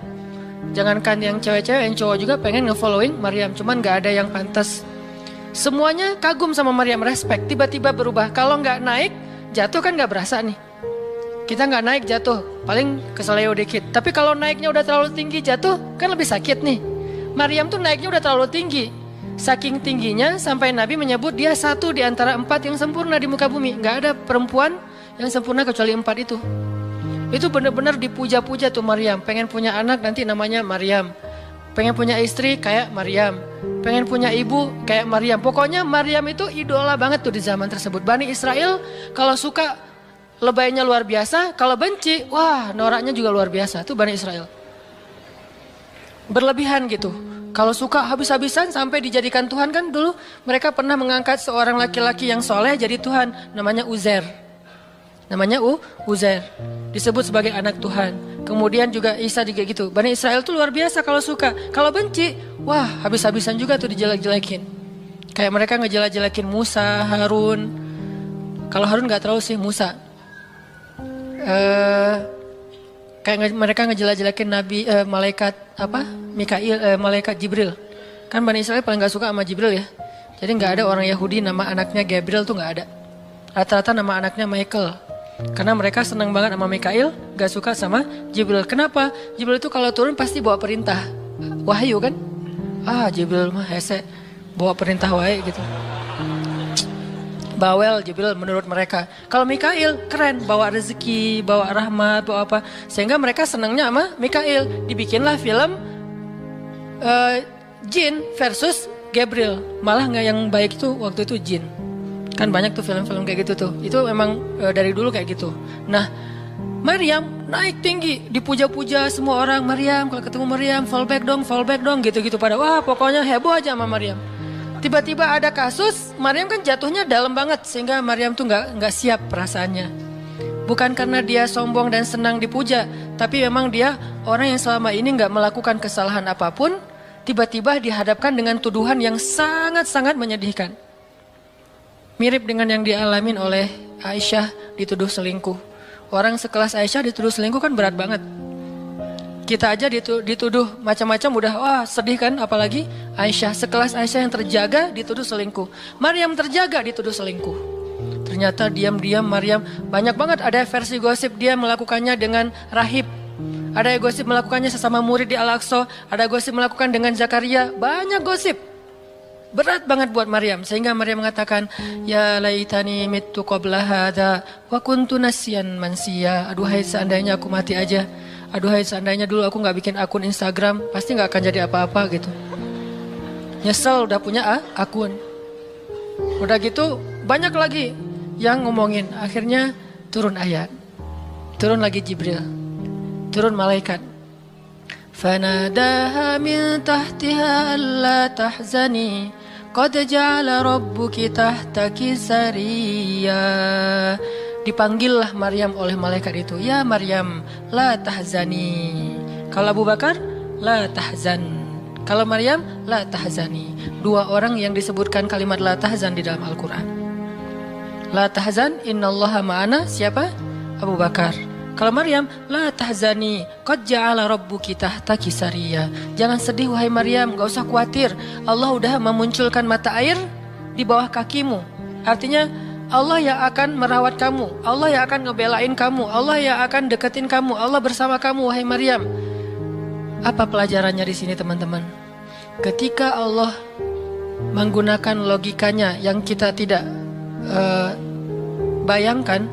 Jangankan yang cewek-cewek, yang cowok juga pengen nge-following Maryam. Cuman gak ada yang pantas. Semuanya kagum sama Maryam, respect. Tiba-tiba berubah. Kalau gak naik, jatuh kan gak berasa nih. Kita gak naik jatuh, paling keseleo dikit. Tapi kalau naiknya udah terlalu tinggi jatuh, kan lebih sakit nih. Maryam tuh naiknya udah terlalu tinggi. Saking tingginya sampai Nabi menyebut dia satu di antara 4 yang sempurna di muka bumi. Gak ada perempuan yang sempurna kecuali 4 itu. Itu benar-benar dipuja-puja tuh Maryam. Pengen punya anak nanti namanya Maryam. Pengen punya istri kayak Maryam. Pengen punya ibu kayak Maryam. Pokoknya Maryam itu idola banget tuh di zaman tersebut. Bani Israel kalau suka lebaynya luar biasa. Kalau benci, wah noraknya juga luar biasa. Tuh Bani Israel. Berlebihan gitu. Kalau suka habis-habisan sampai dijadikan Tuhan kan dulu. Mereka pernah mengangkat seorang laki-laki yang soleh jadi Tuhan. Namanya Uzair. Namanya Uzair. Disebut sebagai anak Tuhan. Kemudian juga Isa juga gitu. Bani Israel tuh luar biasa kalau suka. Kalau benci, wah habis-habisan juga tuh dijelek-jelekin. Kayak mereka ngejelek-jelekin Musa, Harun. Kalau Harun gak terlalu sih, Musa. Kayak mereka ngejelek-jelekin Nabi, malaikat apa? Mikail, malaikat Jibril. Kan Bani Israel paling gak suka sama Jibril ya. Jadi gak ada orang Yahudi nama anaknya Gabriel tuh gak ada. Rata-rata nama anaknya Michael. Karena mereka senang banget sama Mikail, gak suka sama Jibril. Kenapa? Jibril itu kalau turun pasti bawa perintah. Wahyu kan? Jibril mah hese, bawa perintah wae gitu. Bawel Jibril menurut mereka. Kalau Mikail keren, bawa rezeki, bawa rahmat, bawa apa. Sehingga mereka senangnya sama Mikail. Dibikinlah film Jin versus Gabriel. Malah nggak yang baik itu waktu itu Jin. Kan banyak tuh film-film kayak gitu tuh. Itu memang dari dulu kayak gitu. Nah, Maryam naik tinggi, dipuja-puja semua orang. Maryam, kalau ketemu Maryam, fallback dong, gitu-gitu pada. Wah, pokoknya heboh aja sama Maryam. Tiba-tiba ada kasus, Maryam kan jatuhnya dalam banget sehingga Maryam tuh nggak siap perasaannya. Bukan karena dia sombong dan senang dipuja, tapi memang dia orang yang selama ini nggak melakukan kesalahan apapun, tiba-tiba dihadapkan dengan tuduhan yang sangat-sangat menyedihkan. Mirip dengan yang dialamin oleh Aisyah dituduh selingkuh. Orang sekelas Aisyah dituduh selingkuh kan berat banget. Kita aja dituduh macam-macam udah wah sedih kan, apalagi Aisyah sekelas Aisyah yang terjaga dituduh selingkuh. Maryam terjaga dituduh selingkuh. Ternyata diam-diam Maryam banyak banget ada versi gosip dia melakukannya dengan rahib. Ada gosip melakukannya sesama murid di Al-Aqsa, ada gosip melakukan dengan Zakaria, banyak gosip. Berat banget buat Maryam sehingga Maryam mengatakan ya laitani mittu qabla hadza wa kuntu nasyan mansiya. Aduhai seandainya aku mati aja. Aduhai seandainya dulu aku gak bikin akun Instagram, pasti gak akan jadi apa-apa gitu. Nyesel udah punya akun. Udah gitu banyak lagi yang ngomongin. Akhirnya turun ayat. Turun lagi Jibril. Turun malaikat. Fanadaha min tahtiha alla tahzani qad ja'ala rabbuki tahtaki sariya. Dipanggillah Maryam oleh malaikat itu. Ya Maryam, la tahzani. Kalau Abu Bakar, la tahzan. Kalau Maryam, la tahzani. Dua orang yang disebutkan kalimat la tahzan di dalam Al-Quran. La tahzan, innallaha ma'ana. Siapa? Abu Bakar. Kalau Maryam, la tahzani, qad ja'ala rabbuki tahtaki sariya. Jangan sedih wahai Maryam, gak usah khawatir. Allah udah memunculkan mata air di bawah kakimu. Artinya Allah yang akan merawat kamu, Allah yang akan ngebelain kamu, Allah yang akan deketin kamu, Allah bersama kamu wahai Maryam. Apa pelajarannya di sini teman-teman? Ketika Allah menggunakan logikanya yang kita tidak bayangkan,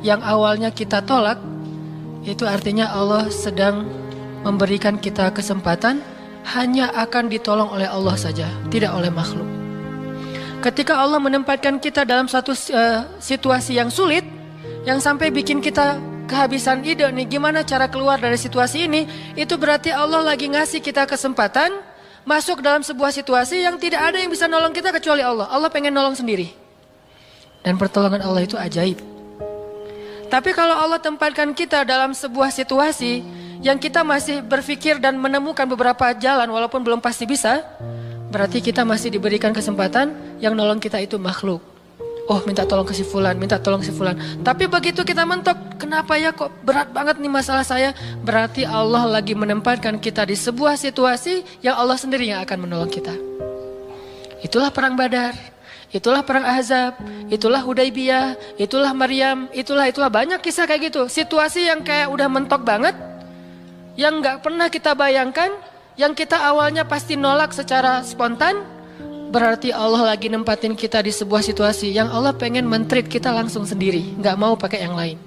yang awalnya kita tolak, itu artinya Allah sedang memberikan kita kesempatan hanya akan ditolong oleh Allah saja, tidak oleh makhluk. Ketika Allah menempatkan kita dalam satu situasi yang sulit, yang sampai bikin kita kehabisan ide nih gimana cara keluar dari situasi ini, itu berarti Allah lagi ngasih kita kesempatan masuk dalam sebuah situasi yang tidak ada yang bisa nolong kita kecuali Allah. Allah pengen nolong sendiri. Dan pertolongan Allah itu ajaib. Tapi kalau Allah tempatkan kita dalam sebuah situasi yang kita masih berpikir dan menemukan beberapa jalan walaupun belum pasti bisa, berarti kita masih diberikan kesempatan yang nolong kita itu makhluk. Oh, minta tolong ke si fulan, minta tolong si fulan. Tapi begitu kita mentok, kenapa ya kok berat banget nih masalah saya? Berarti Allah lagi menempatkan kita di sebuah situasi yang Allah sendiri yang akan menolong kita. Itulah perang Badar, itulah perang Ahzab, itulah Hudaybiyah, itulah Maryam, itulah banyak kisah kayak gitu. Situasi yang kayak udah mentok banget, yang gak pernah kita bayangkan, yang kita awalnya pasti nolak secara spontan. Berarti Allah lagi nempatin kita di sebuah situasi yang Allah pengen men-treat kita langsung sendiri, gak mau pakai yang lain.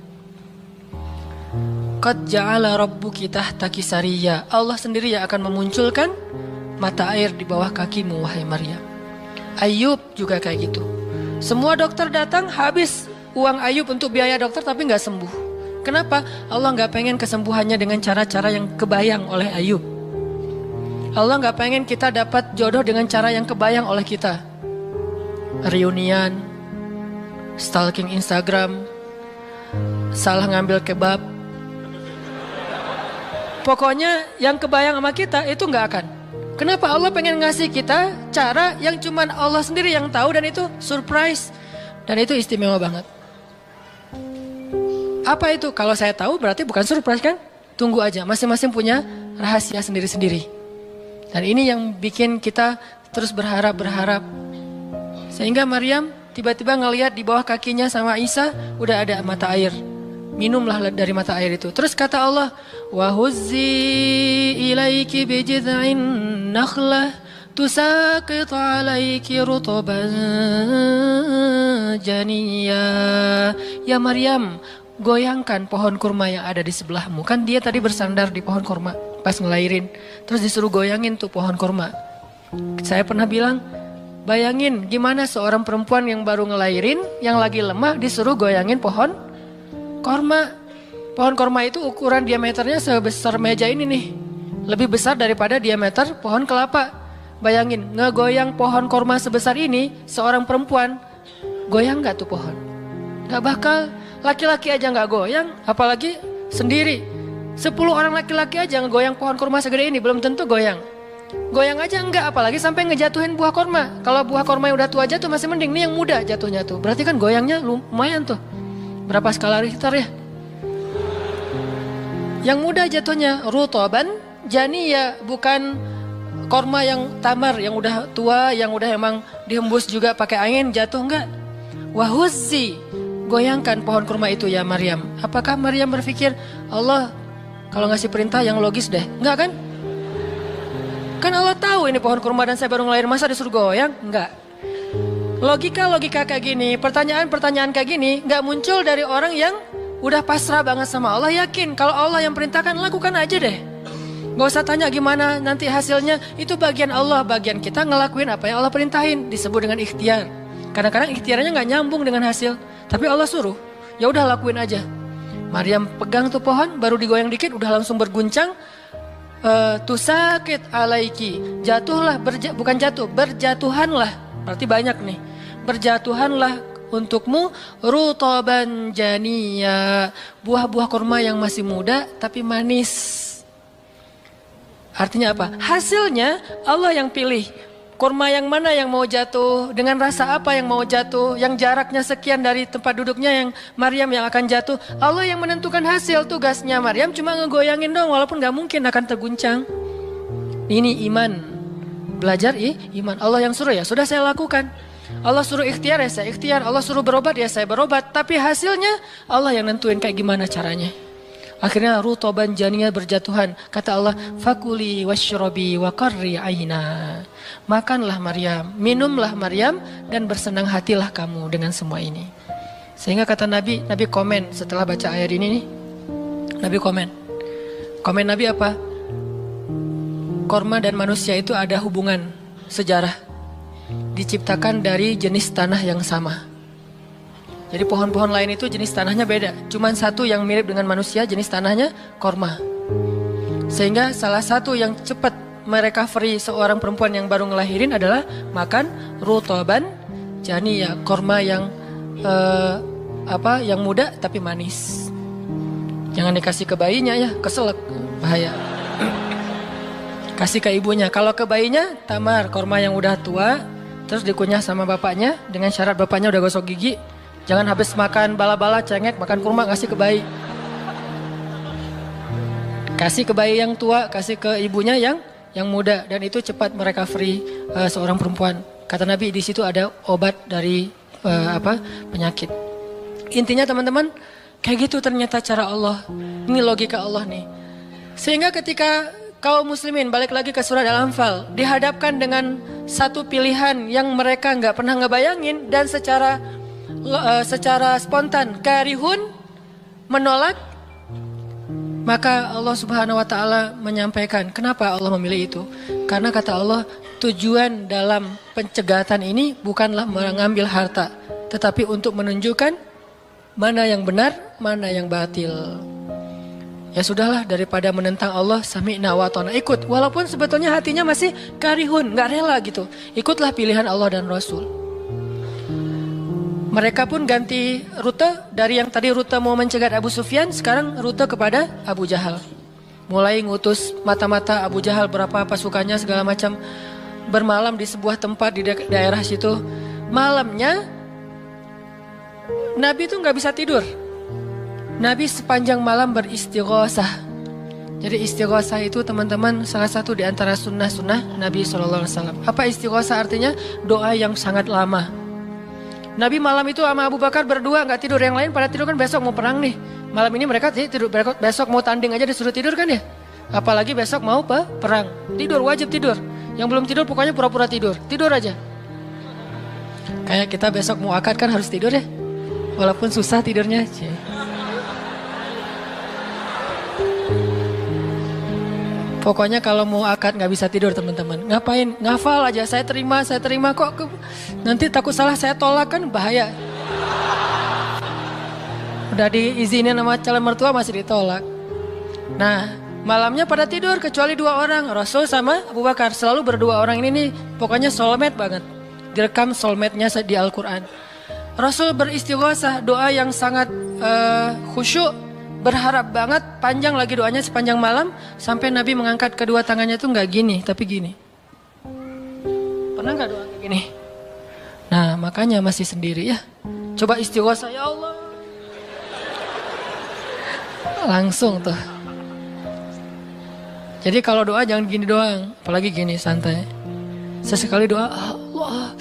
Qad ja'ala rabbuki tahtaki sariyya. Allah sendiri yang akan memunculkan mata air di bawah kakimu, wahai Maryam. Ayub juga kayak gitu. Semua dokter datang, habis uang Ayub untuk biaya dokter tapi gak sembuh. Kenapa? Allah gak pengen kesembuhannya dengan cara-cara yang kebayang oleh Ayub. Allah gak pengen kita dapat jodoh dengan cara yang kebayang oleh kita. Reunian, stalking Instagram, salah ngambil kebab. Pokoknya yang kebayang sama kita itu gak akan. Kenapa? Allah pengen ngasih kita cara yang cuman Allah sendiri yang tahu, dan itu surprise. Dan itu istimewa banget. Apa itu? Kalau saya tahu berarti bukan surprise kan? Tunggu aja, masing-masing punya rahasia sendiri-sendiri. Dan ini yang bikin kita terus berharap. Sehingga Maryam tiba-tiba ngelihat di bawah kakinya sama Isa udah ada mata air. Minumlah dari mata air itu. Terus kata Allah, wa huzzi ilaiki bijid'in nakhlah tusaqit alaiki rutban janiyya. Ya Maryam, goyangkan pohon kurma yang ada di sebelahmu. Kan dia tadi bersandar di pohon kurma pas ngelahirin, terus disuruh goyangin tuh pohon kurma. Saya pernah bilang, bayangin gimana seorang perempuan yang baru ngelahirin, yang lagi lemah, disuruh goyangin pohon kurma. Pohon kurma itu ukuran diameternya sebesar meja ini nih, lebih besar daripada diameter pohon kelapa. Bayangin, ngegoyang pohon kurma sebesar ini, seorang perempuan, goyang gak tuh pohon? Gak bakal. Laki-laki aja gak goyang, apalagi sendiri. 10 orang laki-laki aja ngegoyang pohon kurma segede ini, belum tentu goyang. Goyang aja enggak, apalagi sampai ngejatuhin buah kurma. Kalau buah kurma yang udah tua jatuh masih mending, nih yang muda jatuhnya tuh. Berarti kan goyangnya lumayan tuh. Berapa skala Richter ya? Yang muda jatuhnya rutoban janiyya, bukan kurma yang tamar, yang udah tua, yang udah emang dihembus juga pakai angin jatuh, enggak. Wahuzzi, goyangkan pohon kurma itu ya Maryam. Apakah Maryam berpikir, Allah kalau ngasih perintah yang logis deh? Enggak kan? Kan Allah tahu ini pohon kurma dan saya baru ngelahirin, masa disuruh goyang? Enggak. Logika kayak gini, pertanyaan kayak gini enggak muncul dari orang yang udah pasrah banget sama Allah, yakin kalau Allah yang perintahkan, lakukan aja deh. Gak usah tanya gimana nanti hasilnya, itu bagian Allah, bagian kita ngelakuin apa yang Allah perintahin, disebut dengan ikhtiar. Kadang-kadang ikhtiarnya nggak nyambung dengan hasil, tapi Allah suruh, ya udah lakuin aja. Maryam pegang tuh pohon, baru digoyang dikit udah langsung berguncang. Tusaqit alaiki, jatuhlah, bukan jatuh, berjatuhanlah. Berarti banyak nih. Berjatuhanlah untukmu rutaban janiyya, buah-buah kurma yang masih muda tapi manis. Artinya apa? Hasilnya Allah yang pilih. Kurma yang mana yang mau jatuh, dengan rasa apa yang mau jatuh, yang jaraknya sekian dari tempat duduknya yang Maryam yang akan jatuh. Allah yang menentukan hasil. Tugasnya Maryam cuma ngegoyangin dong, walaupun gak mungkin akan terguncang. Ini iman. Belajar iman. Allah yang suruh, ya sudah saya lakukan. Allah suruh ikhtiar, ya saya ikhtiar. Allah suruh berobat, ya saya berobat. Tapi hasilnya Allah yang nentuin kayak gimana caranya. Akhirnya rutoban janiyya, berjatuhan. Kata Allah, fakuli washrobi wa qarri aina. Makanlah Maryam, minumlah Maryam, dan bersenang hatilah kamu dengan semua ini. Sehingga kata Nabi komen setelah baca ayat ini nih. Nabi komen Nabi apa? Korma dan manusia itu ada hubungan sejarah. Diciptakan dari jenis tanah yang sama. Jadi pohon-pohon lain itu jenis tanahnya beda. Cuman satu yang mirip dengan manusia, jenis tanahnya korma. Sehingga salah satu yang cepat merecovery seorang perempuan yang baru ngelahirin adalah makan rutoban janiyya, korma yang yang muda tapi manis. Jangan dikasih ke bayinya ya, keselak, bahaya. Kasih ke ibunya. Kalau ke bayinya, tamar, korma yang udah tua, terus dikunyah sama bapaknya dengan syarat bapaknya udah gosok gigi. Jangan habis makan bala-bala, cengek, makan kurma kasih ke bayi. Kasih ke bayi yang tua, kasih ke ibunya yang muda, dan itu cepat merecovery seorang perempuan. Kata Nabi di situ ada obat dari penyakit. Intinya teman-teman, kayak gitu ternyata cara Allah. Ini logika Allah nih. Sehingga ketika kaum muslimin, balik lagi ke surat Al-Anfal, dihadapkan dengan satu pilihan yang mereka nggak pernah ngebayangin dan secara spontan karihun, menolak, maka Allah Subhanahu wa taala menyampaikan kenapa Allah memilih itu. Karena kata Allah, tujuan dalam pencegatan ini bukanlah mengambil harta, tetapi untuk menunjukkan mana yang benar, mana yang batil. Ya sudahlah, daripada menentang Allah, sami'na wa ta'na, ikut. Walaupun sebetulnya hatinya masih karihun, gak rela gitu. Ikutlah pilihan Allah dan Rasul. Mereka pun ganti rute, dari yang tadi rute mau mencegat Abu Sufyan, sekarang rute kepada Abu Jahal. Mulai ngutus mata-mata Abu Jahal, berapa pasukannya segala macam, bermalam di sebuah tempat di daerah situ. Malamnya Nabi itu gak bisa tidur. Nabi sepanjang malam beristighosah. Jadi istighosah itu teman-teman salah satu di antara sunnah-sunnah Nabi SAW. Apa istighosah artinya? Doa yang sangat lama. Nabi malam itu sama Abu Bakar berdua gak tidur. Yang lain pada tidur kan, besok mau perang nih. Malam ini mereka tidur, besok mau tanding aja disuruh tidur kan ya. Apalagi besok mau perang. Tidur, wajib tidur. Yang belum tidur pokoknya pura-pura tidur. Tidur aja. Kayak kita besok mau akad kan harus tidur ya. Walaupun susah tidurnya. Pokoknya kalau mau akad gak bisa tidur teman-teman. Ngapain? Ngafal aja, saya terima kok. Nanti takut salah saya tolak kan bahaya. Udah diizinin sama calon mertua masih ditolak. Nah, malamnya pada tidur kecuali 2 orang. Rasul sama Abu Bakar. Selalu berdua orang ini nih pokoknya soulmate banget. Direkam soulmate-nya di Al-Quran. Rasul beristighosah, doa yang sangat khusyuk. Berharap banget, panjang lagi doanya sepanjang malam. Sampai Nabi mengangkat kedua tangannya tuh gak gini, tapi gini. Pernah gak doa kayak gini? Nah makanya masih sendiri ya. Coba istighosah, ya Allah. Langsung tuh. Jadi kalau doa jangan gini doang. Apalagi gini, santai. Sesekali doa, Allah.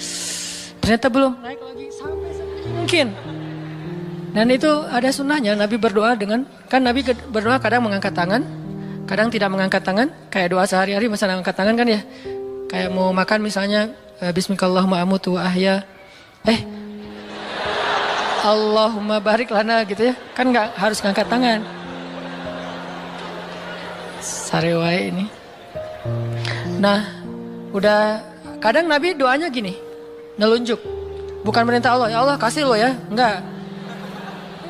Ternyata belum, naik lagi sampai mungkin. Dan itu ada sunnahnya, Nabi berdoa dengan, kan Nabi berdoa kadang mengangkat tangan, kadang tidak mengangkat tangan, kayak doa sehari-hari misalnya angkat tangan kan ya. Kayak mau makan misalnya, Bismillahirrahmanirrahim amutu wa ahya, Allahumma barik lana gitu ya, kan gak harus ngangkat tangan. Sarewai ini. Nah, udah kadang Nabi doanya gini, nelunjuk. Bukan perintah Allah, ya Allah kasih lo ya, enggak.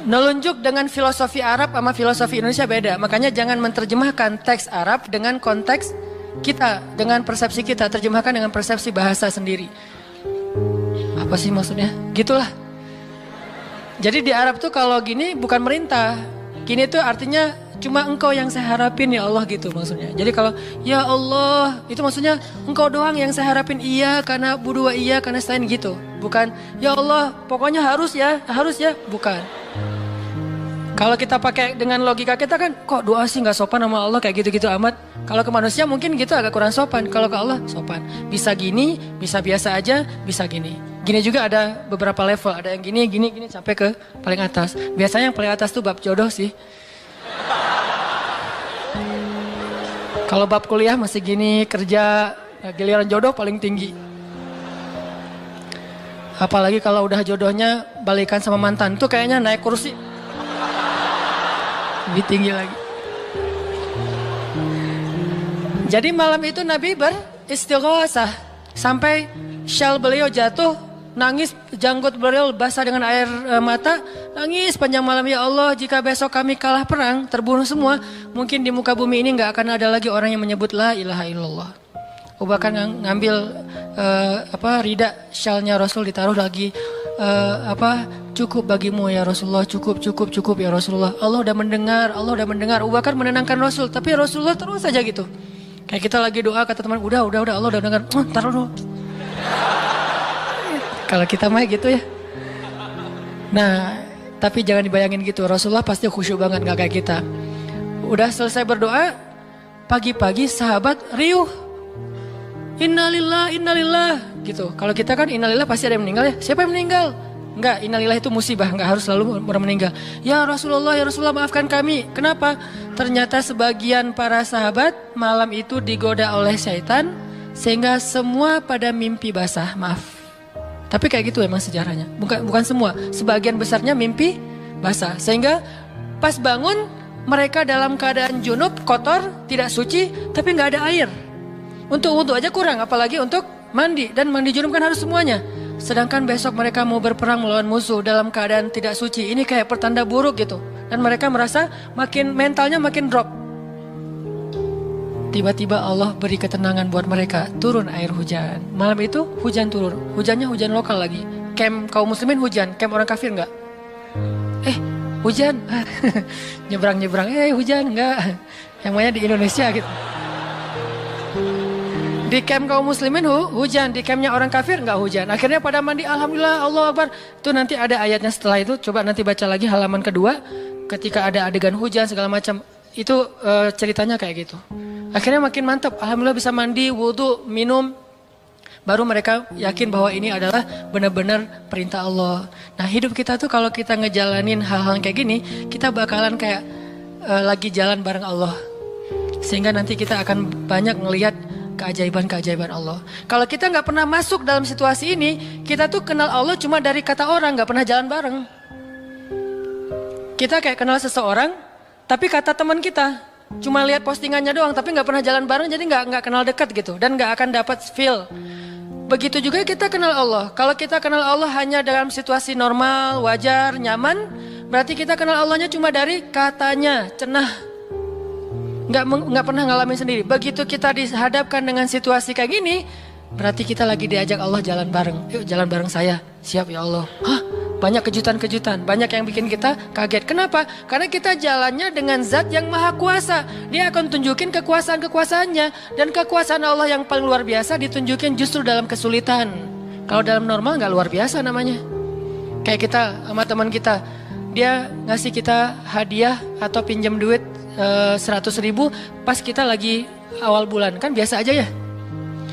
Nelunjuk dengan filosofi Arab sama filosofi Indonesia beda. Makanya jangan menerjemahkan teks Arab dengan konteks kita, dengan persepsi kita. Terjemahkan dengan persepsi bahasa sendiri. Apa sih maksudnya? Gitulah. Jadi di Arab tuh kalau gini bukan merintah. Gini tuh artinya cuma engkau yang saya harapin ya Allah gitu maksudnya. Jadi kalau ya Allah itu maksudnya engkau doang yang saya harapin, iya karena budua iya karena selain gitu. Bukan ya Allah pokoknya harus ya bukan. Kalau kita pakai dengan logika kita kan, kok doa sih gak sopan sama Allah kayak gitu-gitu amat. Kalau ke manusia mungkin gitu agak kurang sopan. Kalau ke Allah sopan. Bisa gini, bisa biasa aja, bisa gini. Gini juga ada beberapa level. Ada yang gini sampai ke paling atas. Biasanya yang paling atas tuh bab jodoh sih. Kalau bab kuliah masih gini, kerja, giliran jodoh paling tinggi. Apalagi kalau udah jodohnya balikan sama mantan. Tuh kayaknya naik kursi. Lebih tinggi lagi. Jadi malam itu Nabi beristighosah sampai syal beliau jatuh, nangis, janggut beliau basah dengan air mata, nangis panjang malam, ya Allah jika besok kami kalah perang, terbunuh semua, mungkin di muka bumi ini gak akan ada lagi orang yang menyebut la ilaha illallah. Abu Bakar ngambil rida syalnya Rasul ditaruh lagi, cukup bagimu ya Rasulullah, cukup ya Rasulullah. Allah udah mendengar. Abu Bakar menenangkan Rasul, tapi Rasulullah terus saja gitu. Kayak kita lagi doa kata teman, udah Allah udah dengar, taruh dulu. Kalau kita mah gitu ya. Nah, tapi jangan dibayangin gitu. Rasulullah pasti khusyuk banget, gak kayak kita. Udah selesai berdoa, pagi-pagi sahabat riuh. Innalillah gitu. Kalau kita kan innalillah pasti ada yang meninggal ya. Siapa yang meninggal? Enggak, innalillah itu musibah, enggak harus selalu orang meninggal. Ya Rasulullah maafkan kami. Kenapa? Ternyata sebagian para sahabat malam itu digoda oleh syaitan sehingga semua pada mimpi basah. Maaf. Tapi kayak gitu emang sejarahnya. Bukan semua, sebagian besarnya mimpi basah. Sehingga pas bangun mereka dalam keadaan junub, kotor, tidak suci, tapi nggak ada air. Untuk wudhu aja kurang, apalagi untuk mandi. Dan mandi junub kan harus semuanya. Sedangkan besok mereka mau berperang melawan musuh dalam keadaan tidak suci. Ini kayak pertanda buruk gitu. Dan mereka merasa mentalnya makin drop. Tiba-tiba Allah beri ketenangan buat mereka. Turun air hujan. Malam itu hujan turun. Hujannya hujan lokal lagi. Camp kaum muslimin hujan. Camp orang kafir enggak. Hujan. Nyebrang-nyebrang. Hujan enggak. Yang namanya di Indonesia gitu. Di camp kaum muslimin hujan. Di campnya orang kafir enggak hujan. Akhirnya pada mandi. Alhamdulillah, Allah Akbar. Itu nanti ada ayatnya setelah itu. Coba nanti baca lagi halaman kedua. Ketika ada adegan hujan segala macam. Itu ceritanya kayak gitu. Akhirnya makin mantap. Alhamdulillah bisa mandi, wudhu, minum. Baru mereka yakin bahwa ini adalah benar-benar perintah Allah. Nah, hidup kita tuh kalau kita ngejalanin hal-hal kayak gini, kita bakalan kayak lagi jalan bareng Allah. Sehingga nanti kita akan banyak ngelihat keajaiban-keajaiban Allah. Kalau kita nggak pernah masuk dalam situasi ini, kita tuh kenal Allah cuma dari kata orang, nggak pernah jalan bareng. Kita kayak kenal seseorang, tapi kata teman kita. Cuma lihat postingannya doang, tapi nggak pernah jalan bareng, jadi nggak kenal dekat gitu, dan nggak akan dapat feel. Begitu juga kita kenal Allah. Kalau kita kenal Allah hanya dalam situasi normal, wajar, nyaman, berarti kita kenal Allahnya cuma dari katanya, cenah. Nggak pernah ngalamin sendiri. Begitu kita dihadapkan dengan situasi kayak gini, berarti kita lagi diajak Allah jalan bareng. Yuk jalan bareng saya, siap ya Allah. Banyak kejutan-kejutan, banyak yang bikin kita kaget. Kenapa? Karena kita jalannya dengan zat yang maha kuasa. Dia akan tunjukin kekuasaan-kekuasaannya. Dan kekuasaan Allah yang paling luar biasa ditunjukin justru dalam kesulitan. Kalau dalam normal gak luar biasa namanya. Kayak kita sama teman kita. Dia ngasih kita hadiah atau pinjam duit 100.000 pas kita lagi awal bulan. Kan biasa aja ya.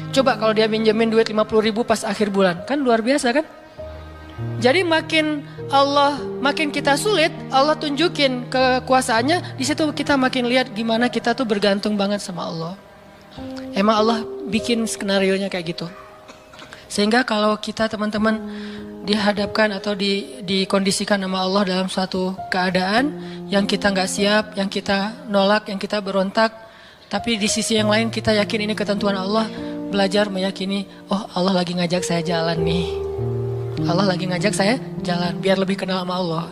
Coba kalau dia pinjemin duit 50.000 pas akhir bulan. Kan luar biasa kan? Jadi makin kita sulit, Allah tunjukin kekuasaannya, di situ kita makin lihat gimana kita tuh bergantung banget sama Allah. Emang Allah bikin skenarionya kayak gitu. Sehingga kalau kita teman-teman dihadapkan atau dikondisikan sama Allah dalam suatu keadaan yang kita nggak siap, yang kita nolak, yang kita berontak, tapi di sisi yang lain kita yakin ini ketentuan Allah, belajar meyakini, oh Allah lagi ngajak saya jalan nih. Allah lagi ngajak saya jalan biar lebih kenal sama Allah.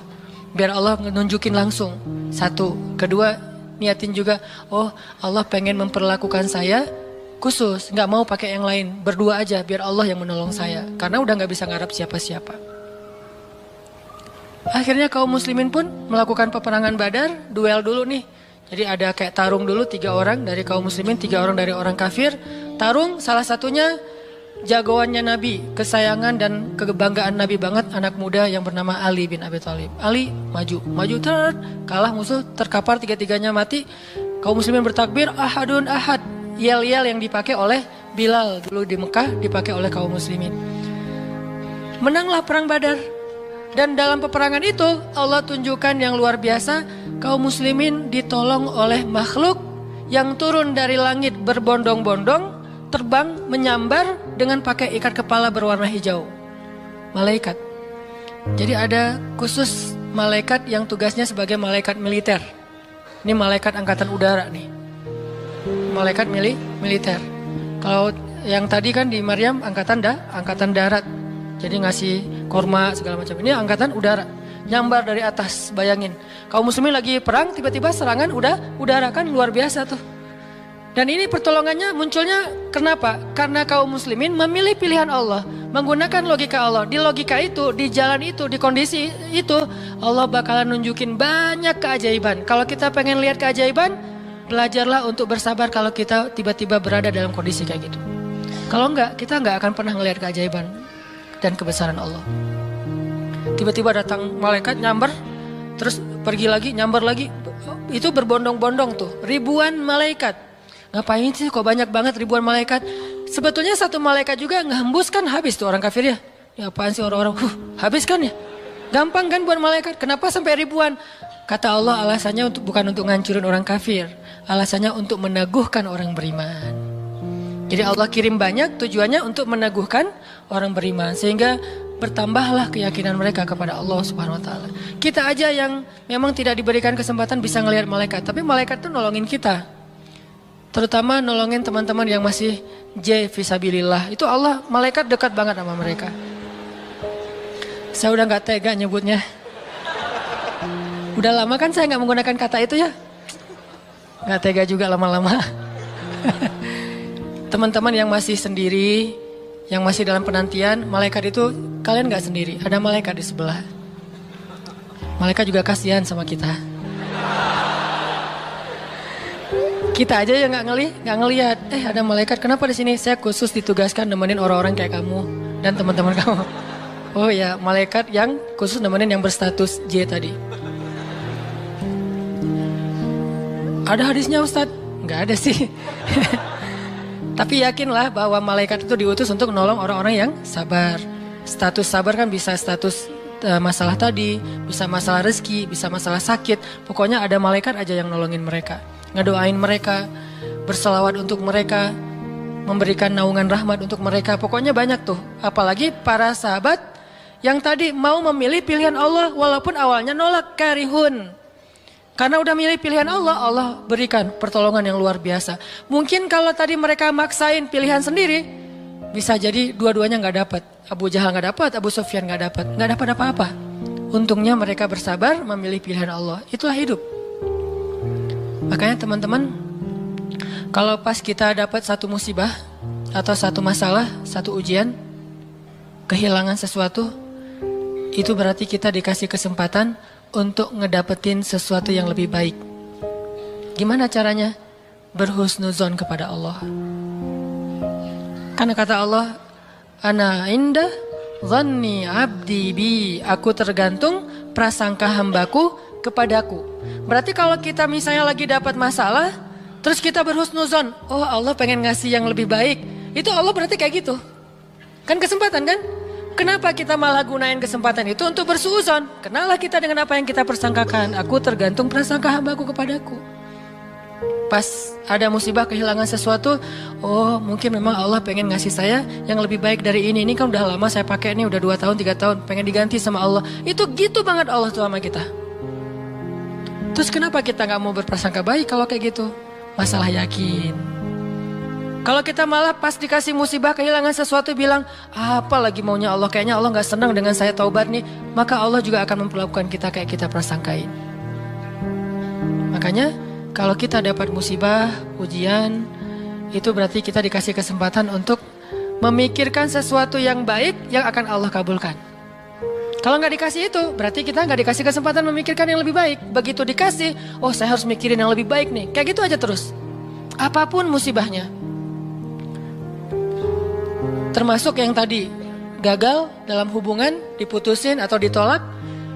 Biar Allah nunjukin langsung. Satu, kedua niatin juga, oh Allah pengen memperlakukan saya khusus, nggak mau pakai yang lain, berdua aja biar Allah yang menolong saya. Karena udah nggak bisa ngarap siapa-siapa. Akhirnya kaum muslimin pun melakukan peperangan Badar, duel dulu nih. Jadi ada kayak tarung dulu 3 orang dari kaum muslimin, 3 orang dari orang kafir. Tarung, salah satunya jagoannya Nabi, kesayangan dan kebanggaan Nabi banget, anak muda yang bernama Ali bin Abi Thalib. Ali maju, kalah musuh, terkapar, 3-tiganya mati. Kaum muslimin bertakbir, ahadun ahad. Yel-yel yang dipakai oleh Bilal dulu di Mekah, dipakai oleh kaum muslimin. Menanglah perang Badar. Dan dalam peperangan itu Allah tunjukkan yang luar biasa, kaum muslimin ditolong oleh makhluk yang turun dari langit berbondong-bondong, terbang menyambar dengan pakai ikat kepala berwarna hijau. Malaikat. Jadi ada khusus malaikat yang tugasnya sebagai malaikat militer. Ini malaikat angkatan udara nih. Malaikat militer. Kalau yang tadi kan di Maryam angkatan darat. Jadi ngasih korma segala macam. Ini angkatan udara. Nyambar dari atas, bayangin. Kaum muslimin lagi perang, tiba-tiba serangan udara kan luar biasa tuh. Dan ini pertolongannya munculnya kenapa? Karena kaum muslimin memilih pilihan Allah, menggunakan logika Allah. Di logika itu, di jalan itu, di kondisi itu, Allah bakalan nunjukin banyak keajaiban. Kalau kita pengen lihat keajaiban, belajarlah untuk bersabar kalau kita tiba-tiba berada dalam kondisi kayak gitu. Kalau enggak, kita enggak akan pernah ngelihat keajaiban dan kebesaran Allah. Tiba-tiba datang malaikat nyamber, terus pergi lagi, nyamber lagi. Itu berbondong-bondong tuh, ribuan malaikat. Ngapain sih kok banyak banget ribuan malaikat? Sebetulnya satu malaikat juga ngehembus kan habis tuh orang kafir ya. Ya apaan sih orang-orang, habis kan ya? Gampang kan buat malaikat, kenapa sampai ribuan? Kata Allah alasannya bukan untuk ngancurin orang kafir. Alasannya untuk meneguhkan orang beriman. Jadi Allah kirim banyak tujuannya untuk meneguhkan orang beriman. Sehingga bertambahlah keyakinan mereka kepada Allah Subhanahu Wa Taala. Kita aja yang memang tidak diberikan kesempatan bisa ngelihat malaikat. Tapi malaikat tuh nolongin kita. Terutama nolongin teman-teman yang masih fisabilillah. Itu Allah, malaikat dekat banget sama mereka. Saya udah gak tega nyebutnya. Udah lama kan saya gak menggunakan kata itu ya. Gak tega juga lama-lama. Teman-teman yang masih sendiri, yang masih dalam penantian, malaikat itu kalian gak sendiri. Ada malaikat di sebelah. Malaikat juga kasihan sama kita. Kita aja yang nggak ngelihat. Ada malaikat. Kenapa di sini? Saya khusus ditugaskan nemenin orang-orang kayak kamu dan teman-teman kamu. Oh ya, malaikat yang khusus nemenin yang berstatus J tadi. Ada hadisnya Ustadz? Nggak ada sih. Tapi yakinlah bahwa malaikat itu diutus untuk menolong orang-orang yang sabar. Status sabar kan bisa status masalah tadi, bisa masalah rezeki, bisa masalah sakit. Pokoknya ada malaikat aja yang nolongin mereka. Ngedoain mereka, berselawat untuk mereka, memberikan naungan rahmat untuk mereka. Pokoknya banyak tuh. Apalagi para sahabat yang tadi mau memilih pilihan Allah walaupun awalnya nolak, karihun. Karena udah milih pilihan Allah, Allah berikan pertolongan yang luar biasa. Mungkin kalau tadi mereka maksain pilihan sendiri, bisa jadi dua-duanya gak dapat. Abu Jahal gak dapat, Abu Sufyan gak dapat apa-apa. Untungnya mereka bersabar memilih pilihan Allah. Itulah hidup. Makanya teman-teman, kalau pas kita dapat satu musibah atau satu masalah, satu ujian, kehilangan sesuatu, itu berarti kita dikasih kesempatan untuk ngedapetin sesuatu yang lebih baik. Gimana caranya? Berhusnuzon kepada Allah. Karena kata Allah, Ana inda dhanni abdi bi, aku tergantung prasangka hambaku kepadaku. Berarti kalau kita misalnya lagi dapat masalah, terus kita berhusnuzon, oh Allah pengen ngasih yang lebih baik, itu Allah berarti kayak gitu. Kan kesempatan kan? Kenapa kita malah gunain kesempatan itu untuk bersuuzon? Kenalah kita dengan apa yang kita persangkakan. Aku tergantung prasangka hambaku kepadaku. Pas ada musibah kehilangan sesuatu, oh mungkin memang Allah pengen ngasih saya yang lebih baik dari ini. Ini kan udah lama saya pakai, ini udah 2 tahun, 3 tahun, pengen diganti sama Allah. Itu gitu banget Allah tuh sama kita. Terus kenapa kita gak mau berprasangka baik kalau kayak gitu? Masalah yakin. Kalau kita malah pas dikasih musibah kehilangan sesuatu bilang, apa lagi maunya Allah? Kayaknya Allah gak senang dengan saya taubat nih. Maka Allah juga akan memperlakukan kita kayak kita prasangkain. Makanya kalau kita dapat musibah, ujian, itu berarti kita dikasih kesempatan untuk memikirkan sesuatu yang baik yang akan Allah kabulkan. Kalau nggak dikasih itu, berarti kita nggak dikasih kesempatan memikirkan yang lebih baik. Begitu dikasih, oh saya harus mikirin yang lebih baik nih. Kayak gitu aja terus. Apapun musibahnya. Termasuk yang tadi, gagal dalam hubungan, diputusin atau ditolak.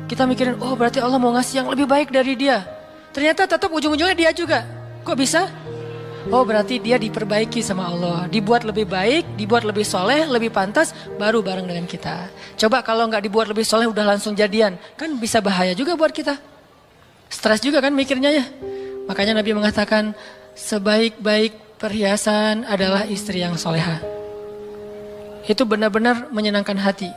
Kita mikirin, oh berarti Allah mau ngasih yang lebih baik dari dia. Ternyata tetap ujung-ujungnya dia juga. Kok bisa? Oh berarti dia diperbaiki sama Allah. Dibuat lebih baik, dibuat lebih soleh, lebih pantas, baru bareng dengan kita. Coba kalau nggak dibuat lebih soleh udah langsung jadian. Kan bisa bahaya juga buat kita. Stres juga kan mikirnya ya. Makanya Nabi mengatakan, sebaik-baik perhiasan adalah istri yang soleha. Itu benar-benar menyenangkan hati.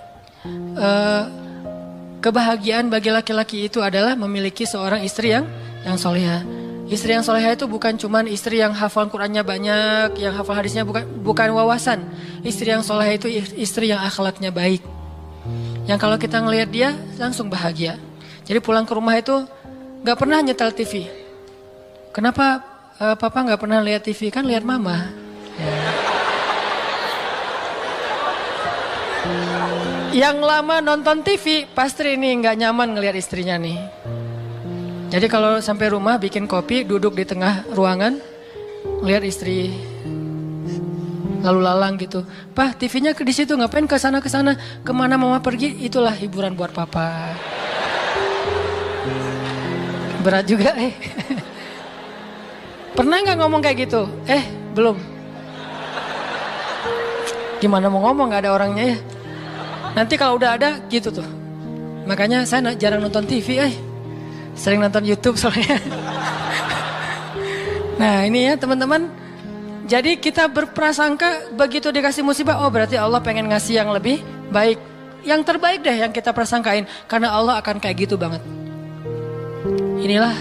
Kebahagiaan bagi laki-laki itu adalah memiliki seorang istri yang soleha. Istri yang soleha itu bukan cuman istri yang hafal Qur'annya banyak, yang hafal hadisnya bukan wawasan. Istri yang soleha itu istri yang akhlaknya baik. Yang kalau kita ngelihat dia langsung bahagia. Jadi pulang ke rumah itu gak pernah nyetel TV. Kenapa Papa nggak pernah lihat TV, kan lihat Mama. Ya. Yang lama nonton TV, pasti ini nggak nyaman ngelihat istrinya nih. Jadi kalau sampai rumah bikin kopi, duduk di tengah ruangan, lihat istri lalu lalang gitu. Pak, TV-nya di situ, ngapain ke sana kemana Mama pergi? Itulah hiburan buat Papa. Berat juga Pernah nggak ngomong kayak gitu? Belum. Gimana mau ngomong, nggak ada orangnya ya. Nanti kalau udah ada gitu tuh. Makanya saya jarang nonton TV sering nonton YouTube soalnya. Nah ini ya teman-teman. Jadi kita berprasangka begitu dikasih musibah, oh berarti Allah pengen ngasih yang lebih baik. Yang terbaik deh yang kita prasangkain. Karena Allah akan kayak gitu banget. Inilah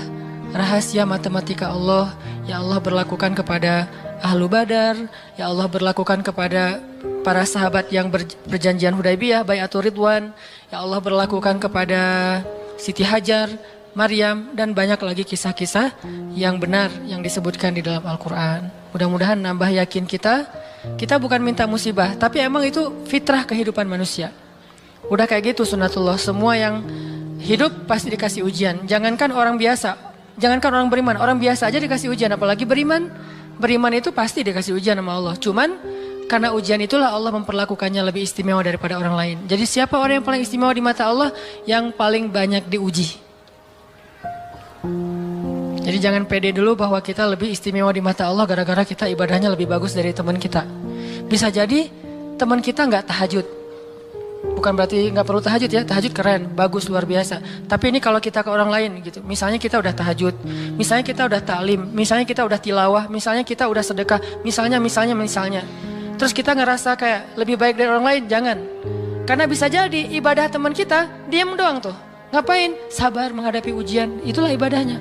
rahasia matematika Allah. Ya Allah berlakukan kepada Ahlu Badar. Ya Allah berlakukan kepada para sahabat yang berjanjian Hudaybiyah, Bai'atul Ridwan. Ya Allah berlakukan kepada Siti Hajar, Maryam, dan banyak lagi kisah-kisah yang benar yang disebutkan di dalam Al-Quran. Mudah-mudahan nambah yakin kita. Kita bukan minta musibah, tapi emang itu fitrah kehidupan manusia. Udah kayak gitu sunatullah. Semua yang hidup pasti dikasih ujian. Jangankan orang biasa, jangankan orang beriman, orang biasa aja dikasih ujian, apalagi beriman. Beriman itu pasti dikasih ujian sama Allah. Cuman karena ujian itulah Allah memperlakukannya lebih istimewa daripada orang lain. Jadi siapa orang yang paling istimewa di mata Allah? Yang paling banyak diuji. Jadi jangan pede dulu bahwa kita lebih istimewa di mata Allah gara-gara kita ibadahnya lebih bagus dari teman kita. Bisa jadi teman kita nggak tahajud. Bukan berarti nggak perlu tahajud ya, tahajud keren, bagus, luar biasa. Tapi ini kalau kita ke orang lain gitu, misalnya kita udah tahajud, misalnya kita udah taklim, misalnya kita udah tilawah, misalnya kita udah sedekah, misalnya. Terus kita ngerasa kayak lebih baik dari orang lain, jangan. Karena bisa jadi ibadah teman kita, diam doang tuh. Ngapain? Sabar menghadapi ujian, itulah ibadahnya.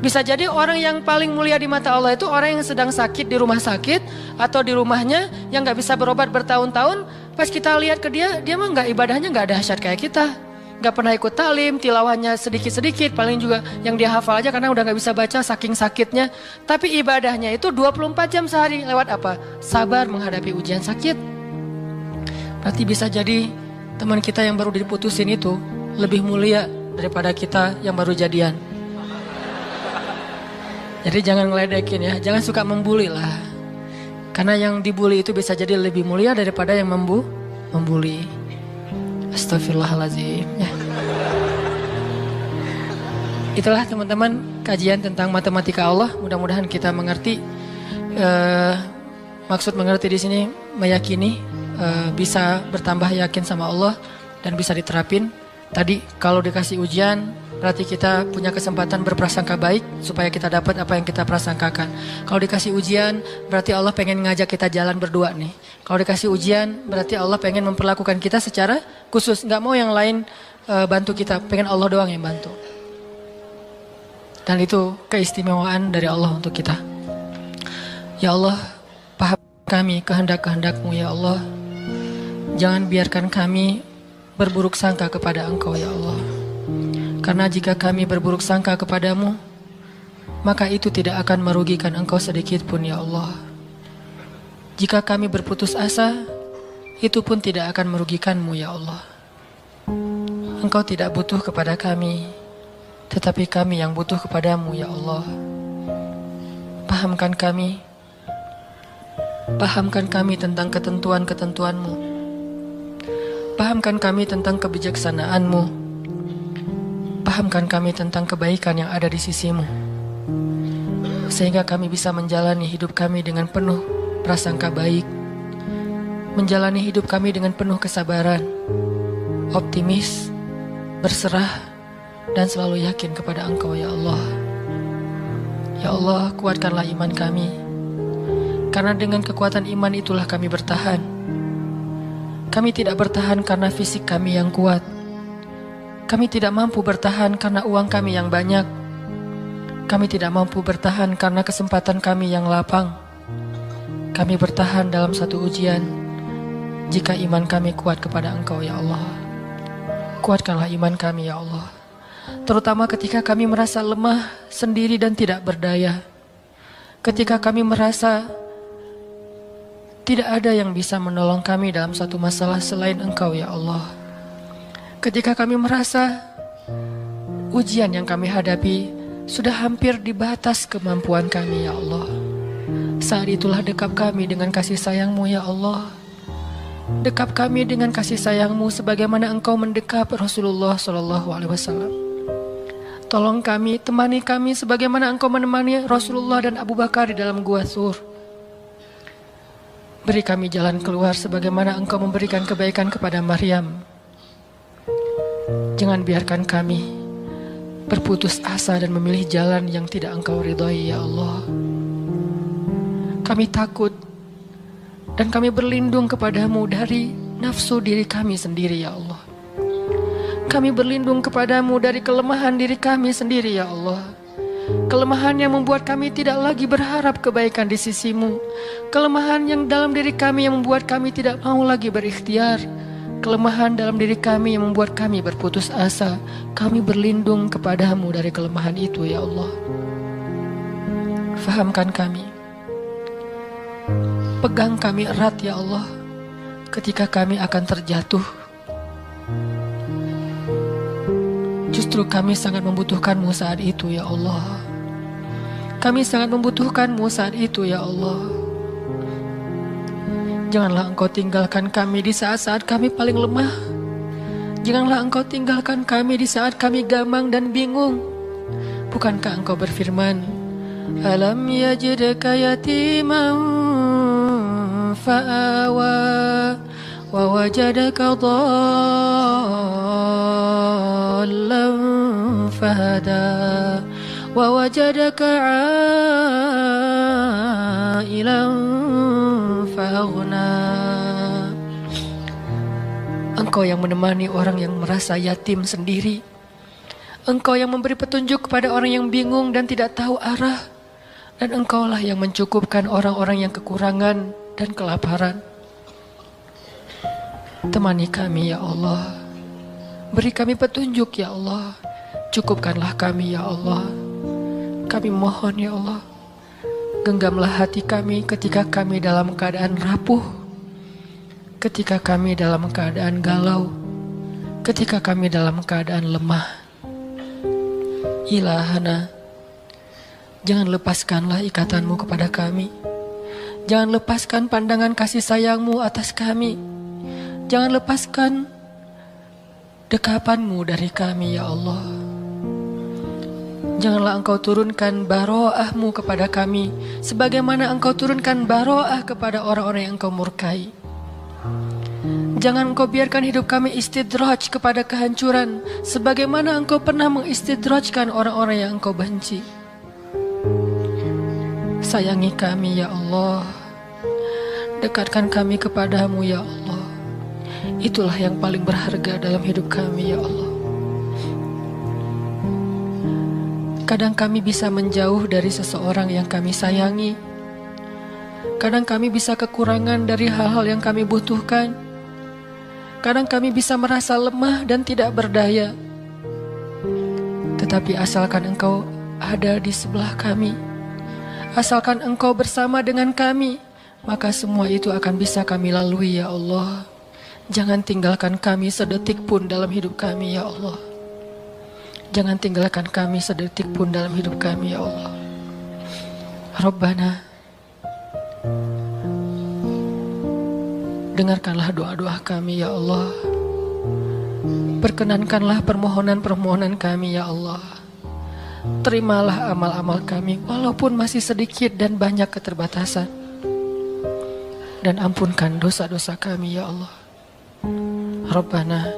Bisa jadi orang yang paling mulia di mata Allah itu orang yang sedang sakit di rumah sakit atau di rumahnya yang nggak bisa berobat bertahun-tahun. Pas kita lihat ke dia mah nggak, ibadahnya nggak dahsyat kayak kita. Nggak pernah ikut talim, tilawahnya sedikit-sedikit, paling juga yang dia hafal aja karena udah nggak bisa baca saking sakitnya. Tapi ibadahnya itu 24 jam sehari lewat apa? Sabar menghadapi ujian sakit. Berarti bisa jadi teman kita yang baru diputusin itu lebih mulia daripada kita yang baru jadian. Jadi jangan ngeledekin ya, jangan suka membuli lah. Karena yang dibully itu bisa jadi lebih mulia daripada yang membuli. Astagfirullahaladzim ya. Itulah teman-teman kajian tentang matematika Allah. Mudah-mudahan kita mengerti. Maksud mengerti di sini meyakini, bisa bertambah yakin sama Allah dan bisa diterapin. Tadi kalau dikasih ujian berarti kita punya kesempatan berprasangka baik supaya kita dapat apa yang kita prasangkakan. Kalau dikasih ujian berarti Allah pengen ngajak kita jalan berdua nih. Kalau dikasih ujian berarti Allah pengen memperlakukan kita secara khusus. Nggak mau yang lain bantu kita, pengen Allah doang yang bantu. Dan itu keistimewaan dari Allah untuk kita. Ya Allah, paham kami kehendak-kehendak-Mu ya Allah. Jangan biarkan kami berburuk sangka kepada Engkau ya Allah. Karena jika kami berburuk sangka kepadamu, maka itu tidak akan merugikan Engkau sedikit pun ya Allah. Jika kami berputus asa, itu pun tidak akan merugikan-Mu ya Allah. Engkau tidak butuh kepada kami, tetapi kami yang butuh kepadamu ya Allah. Pahamkan kami tentang ketentuan-ketentuan-Mu. Pahamkan kami tentang kebijaksanaan-Mu. Pahamkan kami tentang kebaikan yang ada di sisi-Mu. Sehingga kami bisa menjalani hidup kami dengan penuh prasangka baik. Menjalani hidup kami dengan penuh kesabaran, optimis, berserah, dan selalu yakin kepada Engkau ya Allah. Ya Allah, kuatkanlah iman kami. Karena dengan kekuatan iman itulah kami bertahan. Kami tidak bertahan karena fisik kami yang kuat. Kami tidak mampu bertahan karena uang kami yang banyak. Kami tidak mampu bertahan karena kesempatan kami yang lapang. Kami bertahan dalam satu ujian jika iman kami kuat kepada Engkau ya Allah. Kuatkanlah iman kami ya Allah. Terutama ketika kami merasa lemah, sendiri dan tidak berdaya. Ketika kami merasa tidak ada yang bisa menolong kami dalam satu masalah selain Engkau ya Allah. Ketika kami merasa ujian yang kami hadapi sudah hampir di batas kemampuan kami ya Allah, saat itulah dekap kami dengan kasih sayang-Mu ya Allah. Dekap kami dengan kasih sayang-Mu sebagaimana Engkau mendekap Rasulullah SAW. Tolong kami, temani kami sebagaimana Engkau menemani Rasulullah dan Abu Bakar di dalam Gua Thur. Beri kami jalan keluar sebagaimana Engkau memberikan kebaikan kepada Maryam. Jangan biarkan kami berputus asa dan memilih jalan yang tidak Engkau ridhai ya Allah. Kami takut dan kami berlindung kepadamu dari nafsu diri kami sendiri ya Allah. Kami berlindung kepadamu dari kelemahan diri kami sendiri ya Allah. Kelemahan yang membuat kami tidak lagi berharap kebaikan di sisi-Mu. Kelemahan yang dalam diri kami yang membuat kami tidak mau lagi berikhtiar. Kelemahan dalam diri kami yang membuat kami berputus asa. Kami berlindung kepadamu dari kelemahan itu ya Allah. Fahamkan kami. Pegang kami erat ya Allah ketika kami akan terjatuh. Justru kami sangat membutuhkan-Mu saat itu ya Allah. Kami sangat membutuhkan-Mu saat itu ya Allah. Janganlah Engkau tinggalkan kami di saat-saat kami paling lemah. Janganlah Engkau tinggalkan kami di saat kami gamang dan bingung. Bukankah Engkau berfirman, Alam yajidka yatiman fa'awa wa wajadaka dhallan fahada wa wajadaka ailan faghna. Engkau yang menemani orang yang merasa yatim sendiri. Engkau yang memberi petunjuk kepada orang yang bingung dan tidak tahu arah. Dan Engkaulah yang mencukupkan orang-orang yang kekurangan dan kelaparan. Temani kami ya Allah. Beri kami petunjuk ya Allah. Cukupkanlah kami ya Allah. Kami mohon ya Allah. Genggamlah hati kami ketika kami dalam keadaan rapuh. Ketika kami dalam keadaan galau. Ketika kami dalam keadaan lemah. Ilahana, jangan lepaskanlah ikatan-Mu kepada kami. Jangan lepaskan pandangan kasih sayang-Mu atas kami. Jangan lepaskan dekapan-Mu dari kami ya Allah. Janganlah Engkau turunkan baro'ah-Mu kepada kami sebagaimana Engkau turunkan baro'ah kepada orang-orang yang Engkau murkai. Jangan Engkau biarkan hidup kami istidraj kepada kehancuran sebagaimana Engkau pernah mengistidrajkan orang-orang yang Engkau benci. Sayangi kami ya Allah. Dekatkan kami kepadamu ya Allah. Itulah yang paling berharga dalam hidup kami ya Allah. Kadang kami bisa menjauh dari seseorang yang kami sayangi. Kadang kami bisa kekurangan dari hal-hal yang kami butuhkan. Kadang kami bisa merasa lemah dan tidak berdaya. Tetapi asalkan Engkau ada di sebelah kami, asalkan Engkau bersama dengan kami, maka semua itu akan bisa kami lalui ya Allah. Jangan tinggalkan kami sedetik pun dalam hidup kami ya Allah. Jangan tinggalkan kami sedetik pun dalam hidup kami ya Allah. Rabbana, dengarkanlah doa-doa kami ya Allah. Perkenankanlah permohonan-permohonan kami ya Allah. Terimalah amal-amal kami walaupun masih sedikit dan banyak keterbatasan. Dan ampunkan dosa-dosa kami ya Allah. Rabbana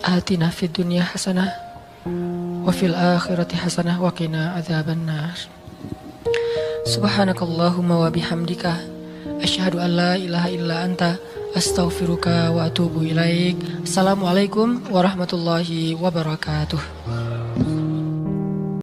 atina fid dunya hasanah wa fil akhirati hasanah wa qina adzabannar. Subhanakallahumma wa bihamdika asyhadu an la ilaha illa anta astaghfiruka wa atubu ilaik. Assalamualaikum warahmatullahi wabarakatuh.